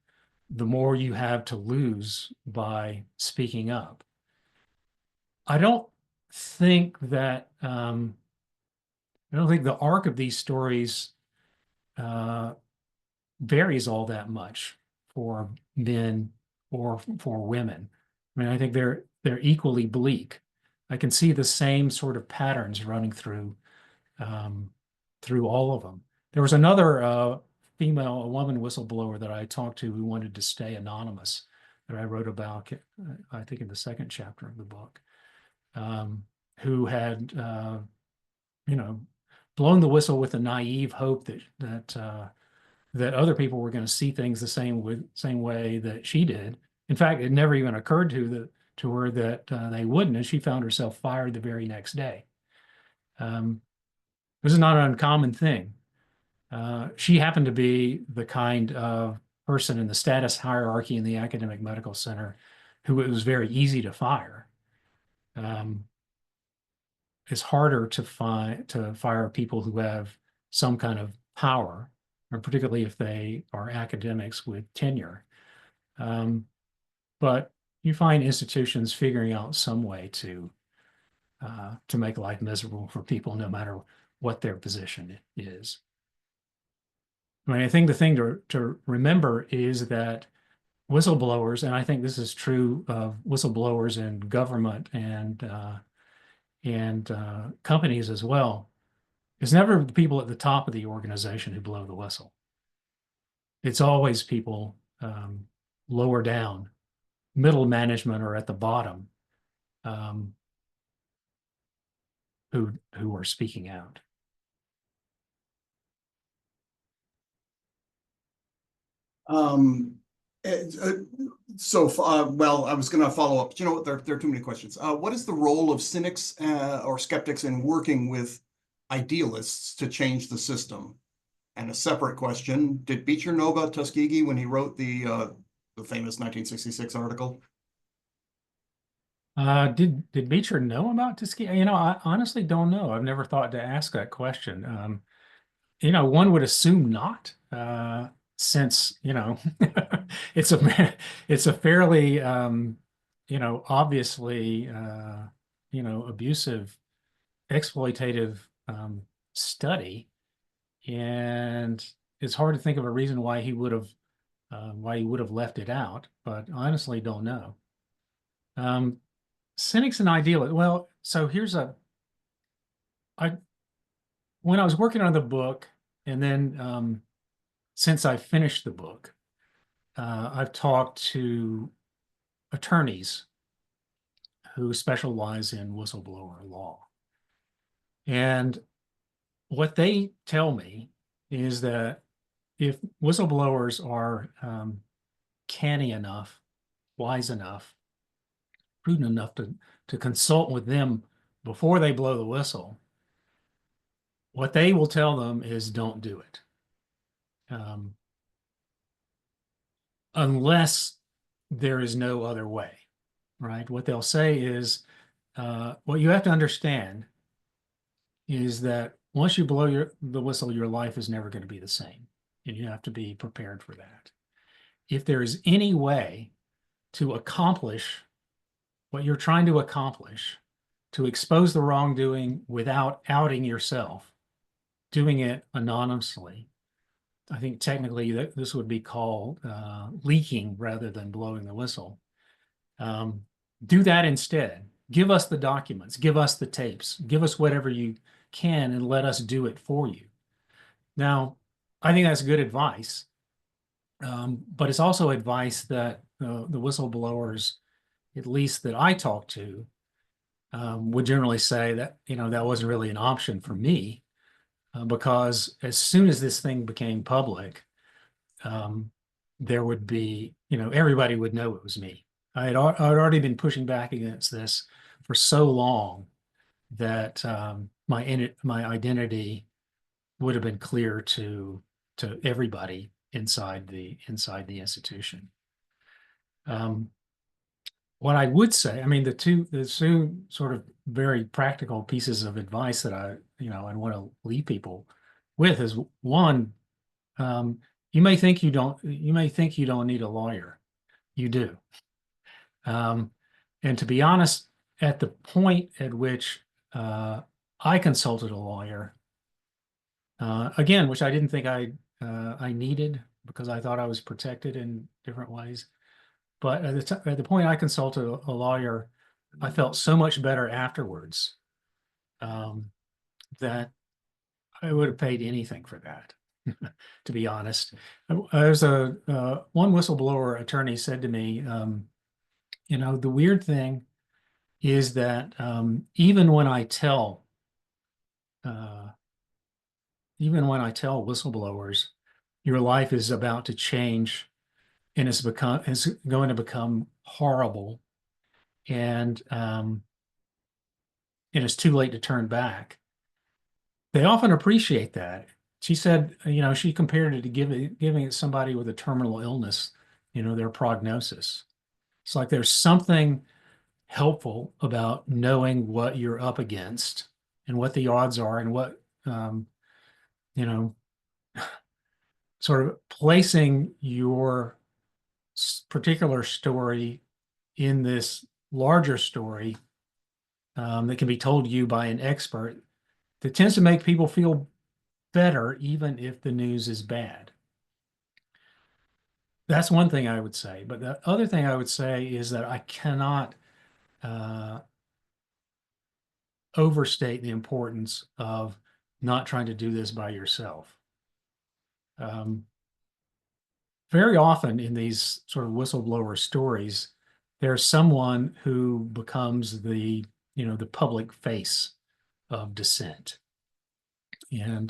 the more you have to lose by speaking up. I don't think that I don't think the arc of these stories varies all that much for men or for women. I mean, I think they're equally bleak. I can see the same sort of patterns running through all of them. There was another a woman whistleblower that I talked to who wanted to stay anonymous that I wrote about, I think in the second chapter of the book, who had, blown the whistle with a naive hope that other people were going to see things the same way that she did. In fact, it never even occurred to her that they wouldn't, and she found herself fired the very next day. This is not an uncommon thing. She happened to be the kind of person in the status hierarchy in the academic medical center who it was very easy to fire. It's harder to fire people who have some kind of power, or particularly if they are academics with tenure. But you find institutions figuring out some way to make life miserable for people, no matter what their position is. I mean, I think the thing to remember is that whistleblowers, and I think this is true of whistleblowers in government and companies as well, it's never the people at the top of the organization who blow the whistle. It's always people lower down, middle management, or at the bottom, who are speaking out. Well, I was going to follow up. You know what? There are too many questions. What is the role of cynics or skeptics in working with idealists to change the system? And a separate question: did Beecher know about Tuskegee when he wrote the famous 1966 article? Did Beecher know about Tuskegee? I honestly don't know. I've never thought to ask that question. One would assume not, since it's a fairly obviously abusive, exploitative study, and it's hard to think of a reason why he would have left it out. But I honestly don't know. Cynics and idealists. Well, so when I was working on the book, and then since I finished the book, I've talked to attorneys who specialize in whistleblower law. And what they tell me is that if whistleblowers are canny enough, wise enough, prudent enough to consult with them before they blow the whistle, what they will tell them is don't do it. Unless there is no other way, right? What they'll say is, well, you have to understand is that once you blow the whistle, your life is never going to be the same. And you have to be prepared for that. If there is any way to accomplish what you're trying to accomplish, to expose the wrongdoing without outing yourself, doing it anonymously, I think technically this would be called leaking rather than blowing the whistle. Do that instead. Give us the documents, give us the tapes, give us whatever you can and let us do it for you. Now, I think that's good advice, but it's also advice that the whistleblowers, at least that I talk to, would generally say that, that wasn't really an option for me, because as soon as this thing became public, there would be, everybody would know it was me. I'd already been pushing back against this for so long that my identity would have been clear to everybody inside the institution. What I would say, I mean, the two sort of very practical pieces of advice that I want to leave people with is, one, you may think you don't need a lawyer. You do. And to be honest, at the point at which I consulted a lawyer, again, which I didn't think I needed, because I thought I was protected in different ways. But at the point I consulted a lawyer, I felt so much better afterwards, that I would have paid anything for that, to be honest. There's one whistleblower attorney said to me, the weird thing is that even when I tell whistleblowers your life is about to change and it's going to become horrible, and it's too late to turn back, they often appreciate that. She said, she compared it to giving it somebody with a terminal illness, their prognosis. It's like there's something helpful about knowing what you're up against and what the odds are, and what, sort of placing your particular story in this larger story that can be told to you by an expert, that tends to make people feel better, even if the news is bad. That's one thing I would say. But the other thing I would say is that I cannot overstate the importance of not trying to do this by yourself. Very often in these sort of whistleblower stories, there's someone who becomes the public face of dissent. And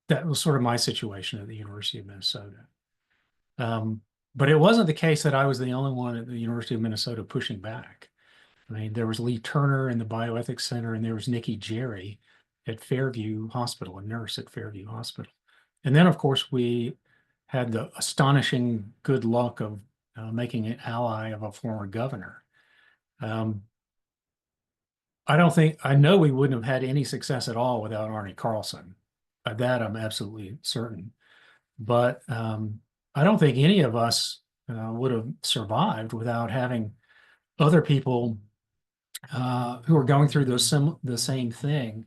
that was sort of my situation at the University of Minnesota. But it wasn't the case that I was the only one at the University of Minnesota pushing back. I mean, there was Lee Turner in the Bioethics Center, and there was Nikki Jerry at Fairview Hospital, a nurse at Fairview Hospital. And then, of course, we had the astonishing good luck of making an ally of a former governor. I know we wouldn't have had any success at all without Arne Carlson. That I'm absolutely certain. But I don't think any of us would have survived without having other people who are going through the same thing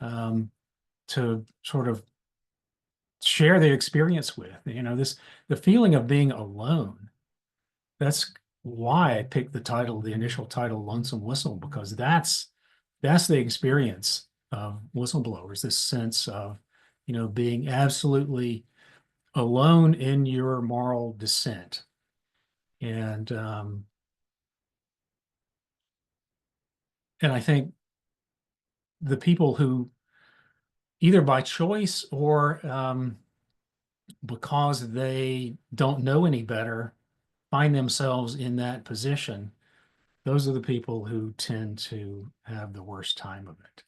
to sort of share the experience with. The feeling of being alone. That's why I picked the initial title, Lonesome Whistle, because that's the experience of whistleblowers, this sense of, being absolutely alone in your moral dissent. And I think the people who, either by choice or because they don't know any better, find themselves in that position, those are the people who tend to have the worst time of it.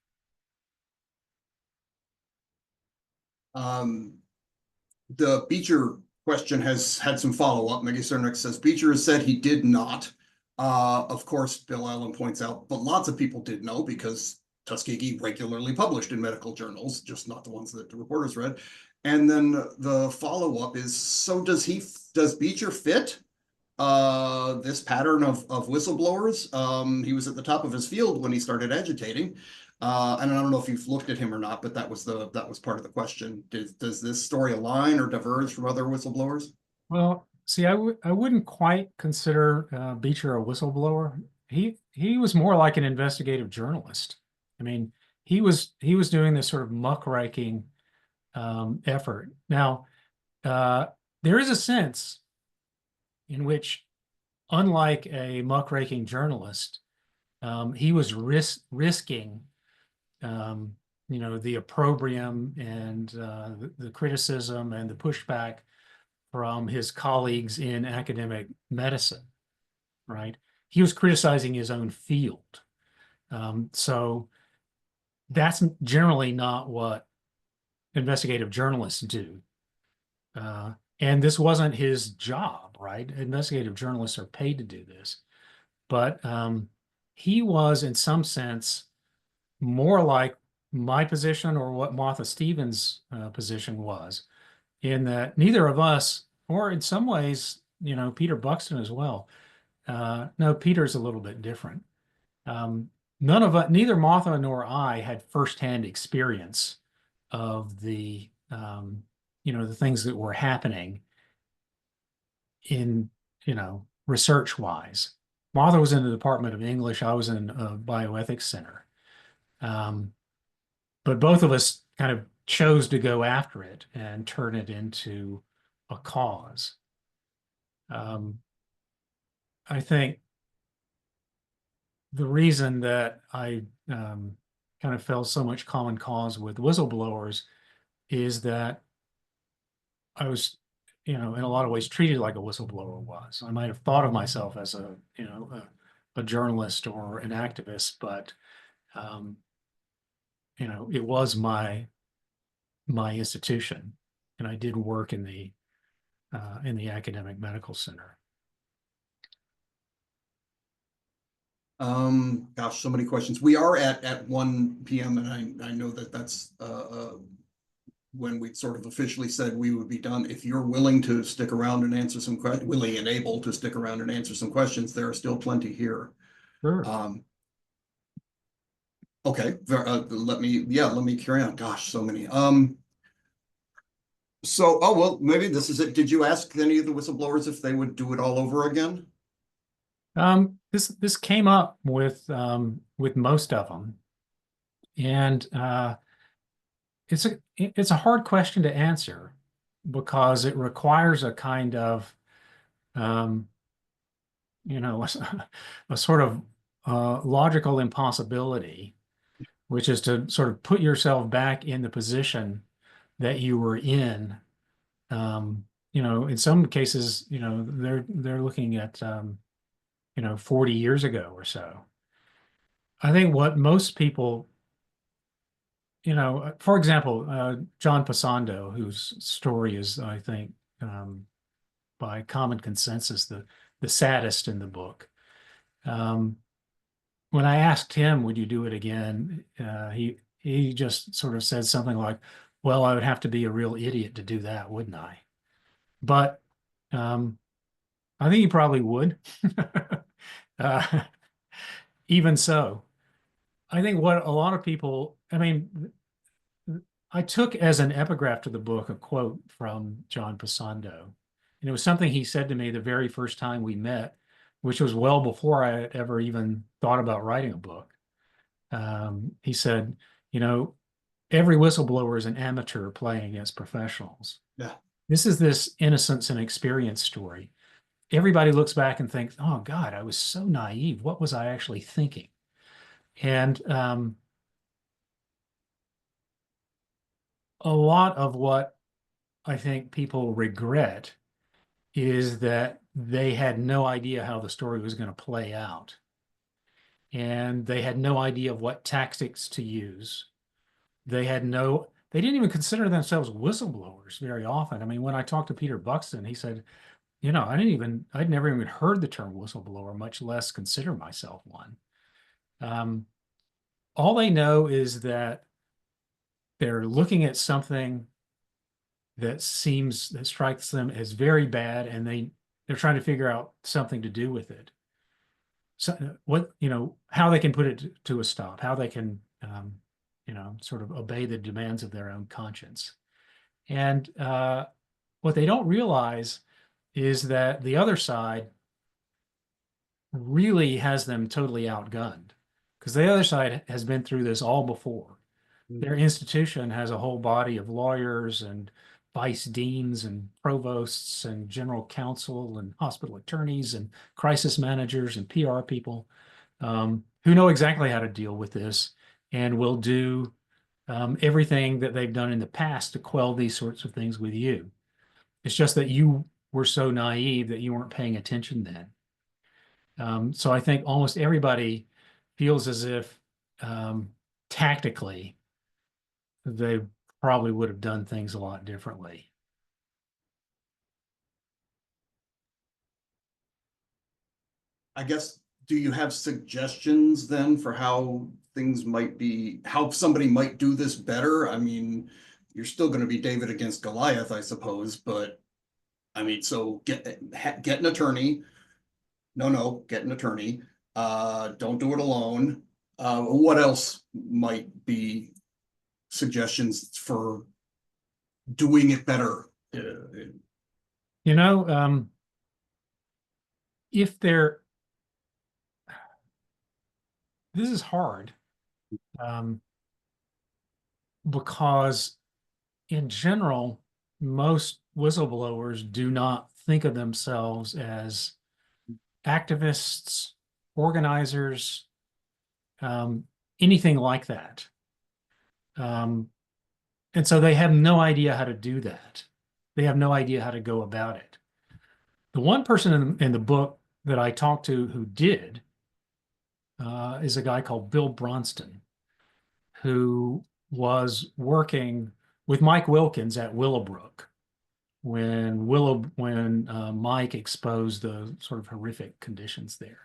The Beecher question has had some follow-up. Maggie Cernick says Beecher has said he did not. Of course, Bill Allen points out, but lots of people did know, because Tuskegee regularly published in medical journals, just not the ones that the reporters read. And then the follow-up is, so does Beecher fit this pattern of whistleblowers? He was at the top of his field when he started agitating. And I don't know if you've looked at him or not, but that was part of the question. Does this story align or diverge from other whistleblowers? Well, see, I wouldn't quite consider Beecher a whistleblower. He was more like an investigative journalist. I mean, he was doing this sort of muckraking effort. Now, there is a sense in which, unlike a muckraking journalist, he was risking, the opprobrium and the criticism and the pushback from his colleagues in academic medicine, right? He was criticizing his own field. So that's generally not what investigative journalists do. And this wasn't his job, right? Investigative journalists are paid to do this. But he was, in some sense, more like my position or what Martha Stevens' position was, in that neither of us, or in some ways, Peter Buxton as well. No, Peter's a little bit different. None of us, neither Martha nor I, had firsthand experience of the things that were happening in, research wise. Martha was in the Department of English. I was in a bioethics center. But both of us kind of chose to go after it and turn it into a cause. I think the reason that I kind of felt so much common cause with whistleblowers is that I was, in a lot of ways treated like a whistleblower was. I might have thought of myself as a journalist or an activist, but it was my institution, and I did work in the academic medical center. Gosh, so many questions. We are at 1 p.m. and I know that that's when we sort of officially said we would be done. If you're willing to stick around and answer some questions, willing and able to stick around and answer some questions, there are still plenty here. Sure. Okay, let me carry on. Gosh, so many. So, oh, well, maybe this is it. Did you ask any of the whistleblowers if they would do it all over again? This came up with most of them, and it's a hard question to answer because it requires a kind of a sort of logical impossibility, which is to sort of put yourself back in the position that you were in. In some cases, they're looking at 40 years ago or so. I think what most people, for example, John Pasando, whose story is, I think, by common consensus, the saddest in the book. When I asked him, would you do it again? He just sort of said something like, well, I would have to be a real idiot to do that, wouldn't I? But I think he probably would. Even so, I think what a lot of people, I took as an epigraph to the book a quote from John Pasando. And it was something he said to me the very first time we met, which was well before I had ever even thought about writing a book. He said, every whistleblower is an amateur playing against professionals. Yeah. This is this innocence and experience story. Everybody looks back and thinks, oh God, I was so naive. What was I actually thinking? And a lot of what I think people regret is that they had no idea how the story was going to play out. And they had no idea of what tactics to use. They didn't even consider themselves whistleblowers very often. I mean, when I talked to Peter Buxton, he said, I'd never even heard the term whistleblower, much less consider myself one. all they know is that they're looking at something that strikes them as very bad, and they're trying to figure out something to do with it. So what, how they can put it to a stop, how they can, sort of obey the demands of their own conscience. And what they don't realize is that the other side really has them totally outgunned, because the other side has been through this all before. Their institution has a whole body of lawyers and vice deans and provosts and general counsel and hospital attorneys and crisis managers and PR people who know exactly how to deal with this and will do everything that they've done in the past to quell these sorts of things with you. It's just that you were so naive that you weren't paying attention then. So I think almost everybody feels as if tactically they probably would have done things a lot differently. I guess, do you have suggestions then for how things might be, how somebody might do this better? I mean, you're still going to be David against Goliath, I suppose, but I mean, so get an attorney. No, get an attorney. Don't do it alone. What else might be suggestions for doing it better? You know, if they're, this is hard because in general, most whistleblowers do not think of themselves as activists, organizers, anything like that. And so they have no idea how to do that. They have no idea how to go about it. The one person in the book that I talked to who did is a guy called Bill Bronston, who was working with Mike Wilkins at Willowbrook when Mike exposed the sort of horrific conditions there.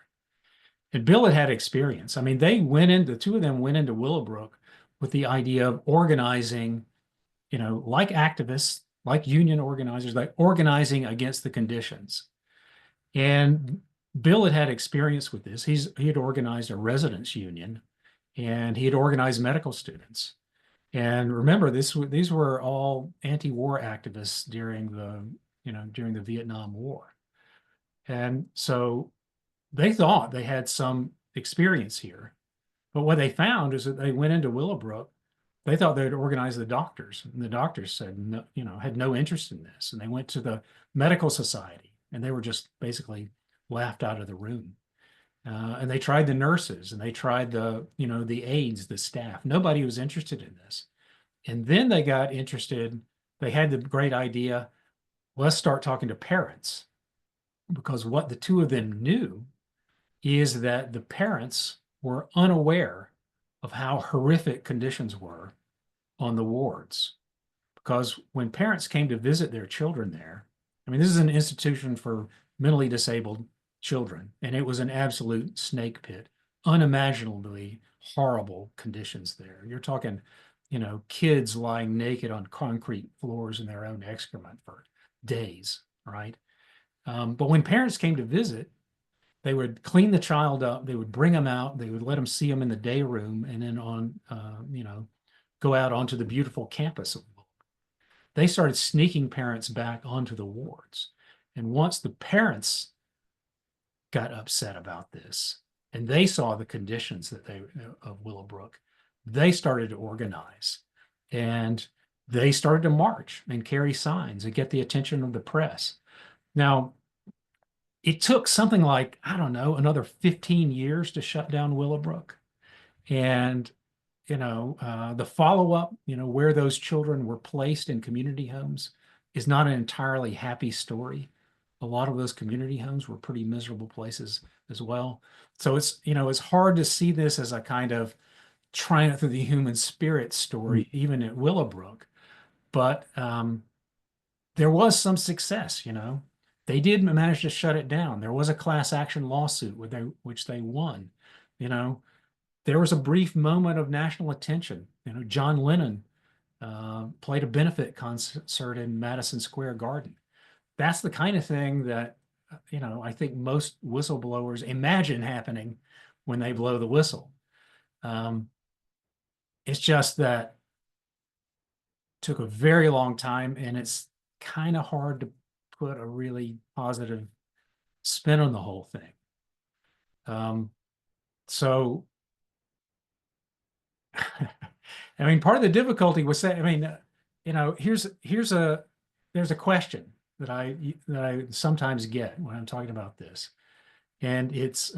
And Bill had experience. I mean, the two of them went into Willowbrook with the idea of organizing, like activists, like union organizers, like organizing against the conditions. And Bill had experience with this. He had organized a residents union, and he had organized medical students. And remember, these were all anti-war activists during the Vietnam War. And so they thought they had some experience here. But what they found is that they went into Willowbrook. They thought they'd organize the doctors, and the doctors said no, had no interest in this. And they went to the medical society, and they were just basically laughed out of the room. And they tried the nurses, and they tried the aides, the staff. Nobody was interested in this. And then they got interested. They had the great idea, let's start talking to parents, because what the two of them knew is that the parents were unaware of how horrific conditions were on the wards. Because when parents came to visit their children there, I mean, this is an institution for mentally disabled children, and it was an absolute snake pit, unimaginably horrible conditions there. You're talking, kids lying naked on concrete floors in their own excrement for days, right? But when parents came to visit, they would clean the child up, they would bring them out, they would let them see them in the day room, and then go out onto the beautiful campus. They started sneaking parents back onto the wards. And once the parents got upset about this and they saw the conditions of Willowbrook, they started to organize, and they started to march and carry signs and get the attention of the press. Now, it took something like, I don't know, another 15 years to shut down Willowbrook. And, the follow-up, where those children were placed in community homes is not an entirely happy story. A lot of those community homes were pretty miserable places as well. So it's hard to see this as a kind of triumph of the human spirit story, even at Willowbrook. But there was some success, They did manage to shut it down. There was a class action lawsuit which they won, there was a brief moment of national attention. You know, John Lennon played a benefit concert in Madison Square Garden. That's the kind of thing that, you know, I think most whistleblowers imagine happening when they blow the whistle. It's just that took a very long time, and it's kind of hard to put a really positive spin on the whole thing. So, I mean, part of the difficulty was saying, I mean, you know, there's a question that I sometimes get when I'm talking about this, and it's,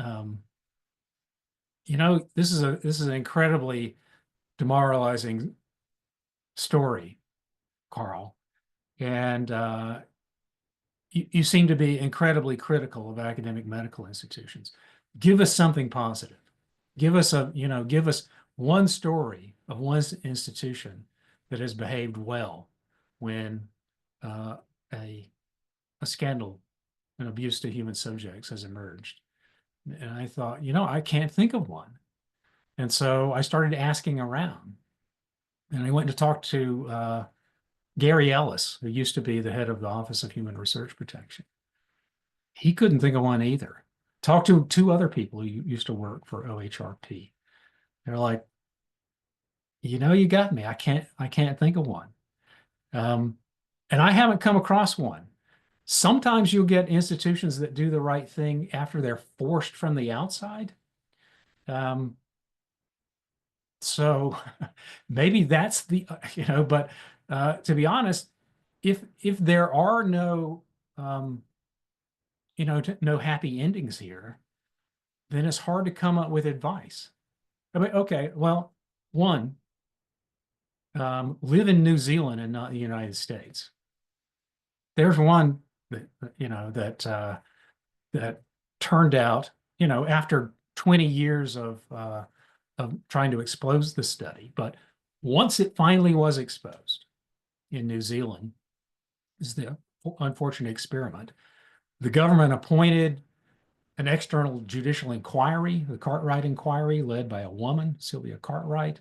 you know, this is an incredibly demoralizing story, Carl, and you seem to be incredibly critical of academic medical institutions. Give us something positive. Give us give us one story of one institution that has behaved well when uh, a scandal, an abuse to human subjects has emerged. And I thought, you know, I can't think of one. And so I started asking around, and I went to talk to Gary Ellis, who used to be the head of the Office of Human Research Protection. He couldn't think of one either. Talked to two other people who used to work for OHRP. They're like, you know, you got me. I can't think of one. And I haven't come across one. Sometimes you'll get institutions that do the right thing after they're forced from the outside. So maybe that's the, you know, but to be honest, if there are no, you know, no happy endings here, then it's hard to come up with advice. I mean, okay, well, one, live in New Zealand and not the United States. There's one that, you know, that turned out, you know, after 20 years of trying to expose the study, but once it finally was exposed in New Zealand, is the unfortunate experiment. The government appointed an external judicial inquiry, the Cartwright inquiry, led by a woman, Sylvia Cartwright.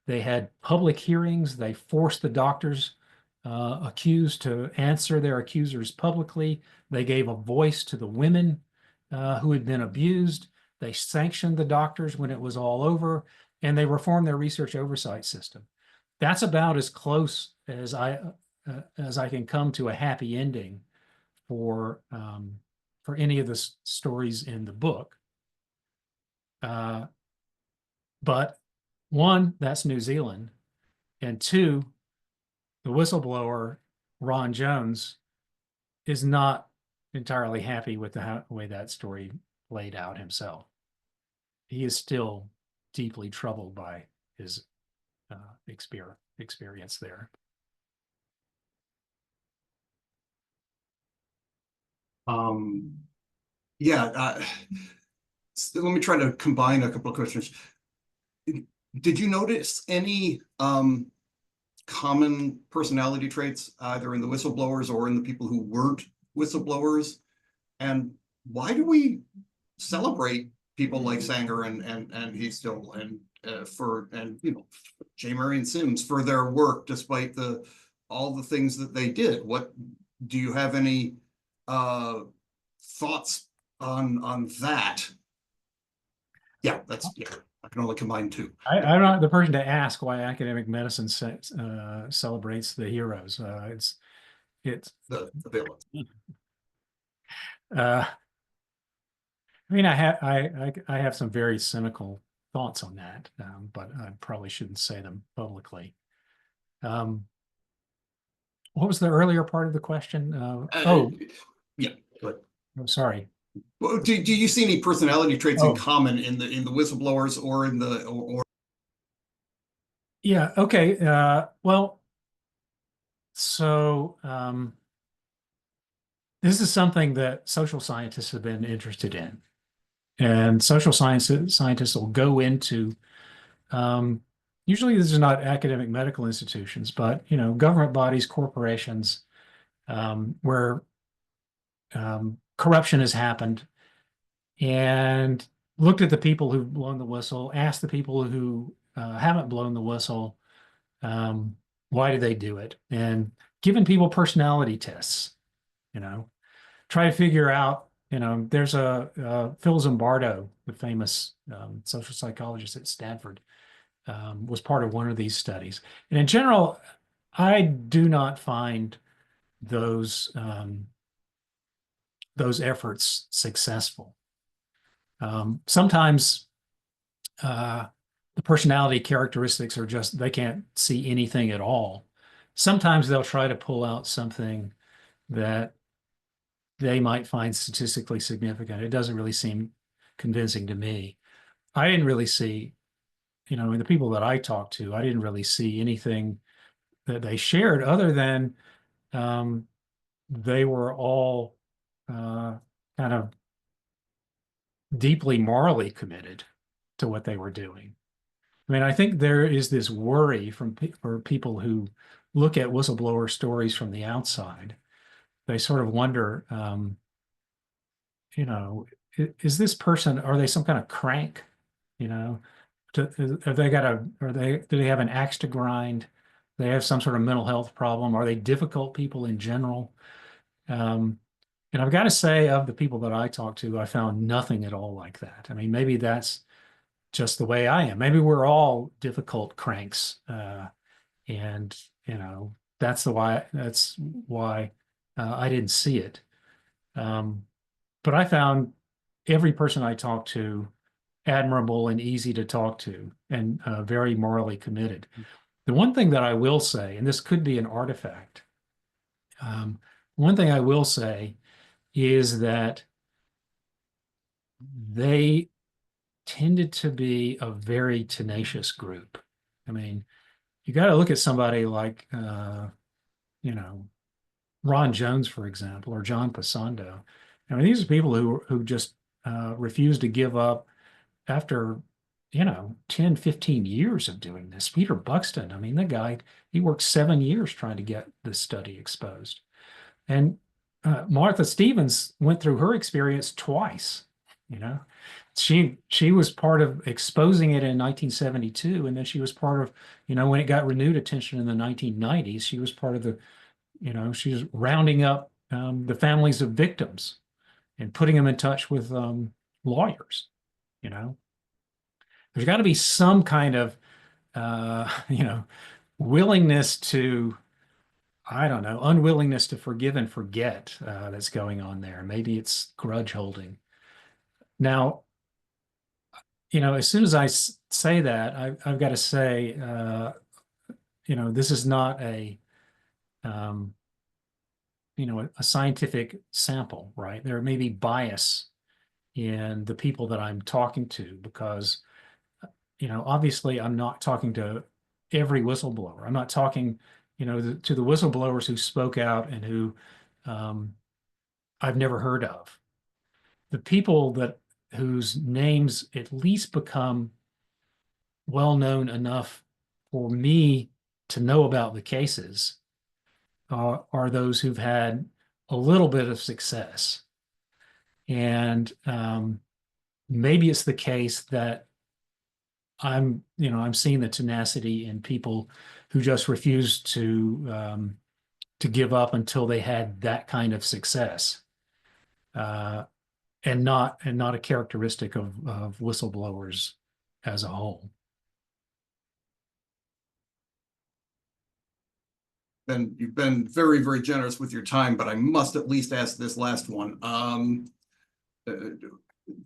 They had public hearings. They forced the doctors accused to answer their accusers publicly. They gave a voice to the women who had been abused. They sanctioned the doctors when it was all over, and they reformed their research oversight system. That's about as close as I can come to a happy ending for any of the stories in the book. But one, that's New Zealand, and two, the whistleblower, Ron Jones, is not entirely happy with the way that story played out himself. He is still deeply troubled by his experience there. Yeah, so let me try to combine a couple of questions. Did you notice any common personality traits either in the whistleblowers or in the people who weren't whistleblowers? And why do we celebrate people like Sanger and Heastill and you know, J. Marion Sims for their work despite all the things that they did? What do you have any thoughts on that? Yeah, I can only combine two. I'm not the person to ask why academic medicine celebrates the heroes. It's the villains. I mean, I have some very cynical thoughts on that, but I probably shouldn't say them publicly. What was the earlier part of the question? Yeah, but I'm sorry. well, do you see any personality traits in common in the whistleblowers or in the or yeah, okay. Well, so this is something that social scientists have been interested in. And social scientists will go into, usually this is not academic medical institutions, but, you know, government bodies, corporations, where corruption has happened. And looked at the people who've blown the whistle, asked the people who haven't blown the whistle, why did they do it? And given people personality tests, you know, try to figure out, there's a Phil Zimbardo, the famous social psychologist at Stanford, was part of one of these studies. And in general, I do not find those efforts successful. Sometimes the personality characteristics are just, they can't see anything at all. Sometimes they'll try to pull out something that they might find statistically significant. It doesn't really seem convincing to me. I didn't really see, in the people that I talked to, I didn't really see anything that they shared other than they were all kind of deeply morally committed to what they were doing. I mean, I think there is this worry for people who look at whistleblower stories from the outside. They sort of wonder, is this person, are they some kind of crank? Have they got do they have an axe to grind? They have some sort of mental health problem? Are they difficult people in general? And I've got to say, of the people that I talked to, I found nothing at all like that. I mean, maybe that's just the way I am. Maybe we're all difficult cranks. And, that's why I didn't see it. But I found every person I talked to admirable and easy to talk to and very morally committed. The one thing that I will say, and this could be an artifact, one thing I will say is that they tended to be a very tenacious group. I mean, you got to look at somebody like, Ron Jones, for example, or John Pasando. I mean, these are people who just refuse to give up after, 10, 15 years of doing this. Peter Buxton, I mean, the guy, he worked 7 years trying to get this study exposed. And Martha Stevens went through her experience twice. She was part of exposing it in 1972, and then she was part of, when it got renewed attention in the 1990s, she was part of she was rounding up the families of victims and putting them in touch with lawyers. There's got to be some kind of willingness to, I don't know, unwillingness to forgive and forget that's going on there. Maybe it's grudge holding. Now, as soon as I say that, I've got to say, this is not a scientific sample, right? There may be bias in the people that I'm talking to because, obviously I'm not talking to every whistleblower. I'm not talking, to the whistleblowers who spoke out and who I've never heard of. The people whose names at least become well known enough for me to know about the cases are those who've had a little bit of success. And maybe it's the case that I'm seeing the tenacity in people who just refuse to give up until they had that kind of success, and not a characteristic of whistleblowers as a whole. Ben, you've been very, very generous with your time, but I must at least ask this last one.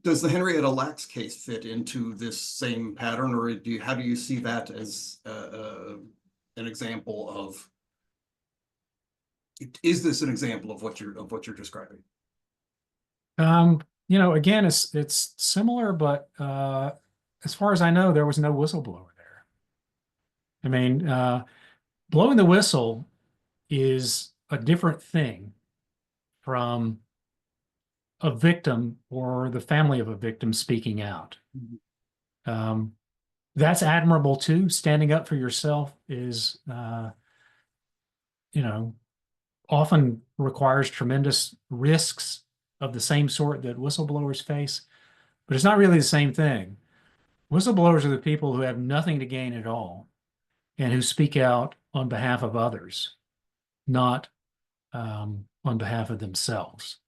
Does the Henrietta Lacks case fit into this same pattern, or how do you see that as an example of? Is this an example of what you're describing? Again, it's similar, but as far as I know, there was no whistleblower there. I mean, blowing the whistle is a different thing from a victim or the family of a victim speaking out. That's admirable too. Standing up for yourself is, often requires tremendous risks of the same sort that whistleblowers face. but it's not really the same thing. Whistleblowers are the people who have nothing to gain at all and who speak out on behalf of others, not on behalf of themselves.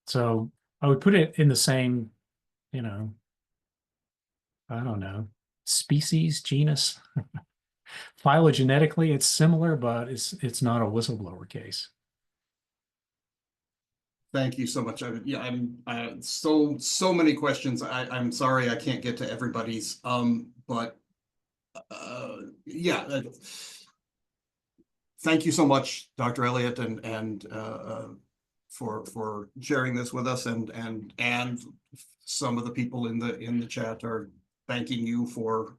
So I would put it in the same, you know, I don't know, species, genus. Phylogenetically, it's similar, but it's not a whistleblower case. Thank you so much. Yeah, I'm so many questions. I'm sorry I can't get to everybody's. But yeah. Thank you so much, Dr. Elliott, and for sharing this with us, and some of the people in the chat are thanking you for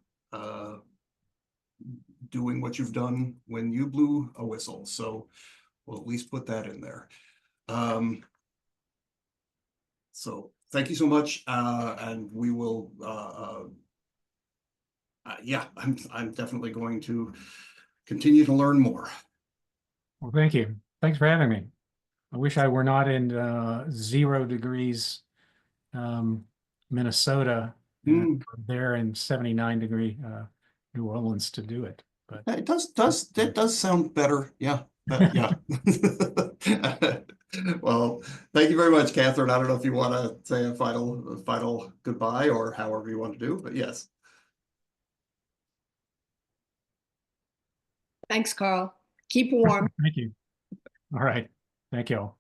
doing what you've done when you blew a whistle. So we'll at least put that in there. So thank you so much, and we will. Yeah, I'm definitely going to continue to learn more. Well, thank you. Thanks for having me. I wish I were not in 0 degrees Minnesota, and there in 79-degree New Orleans to do it. But It does sound better. Yeah. Yeah. Well, thank you very much, Catherine. I don't know if you want to say a final goodbye or however you want to do, but yes. Thanks, Carl. Keep warm. thank you. All right. Thank you all.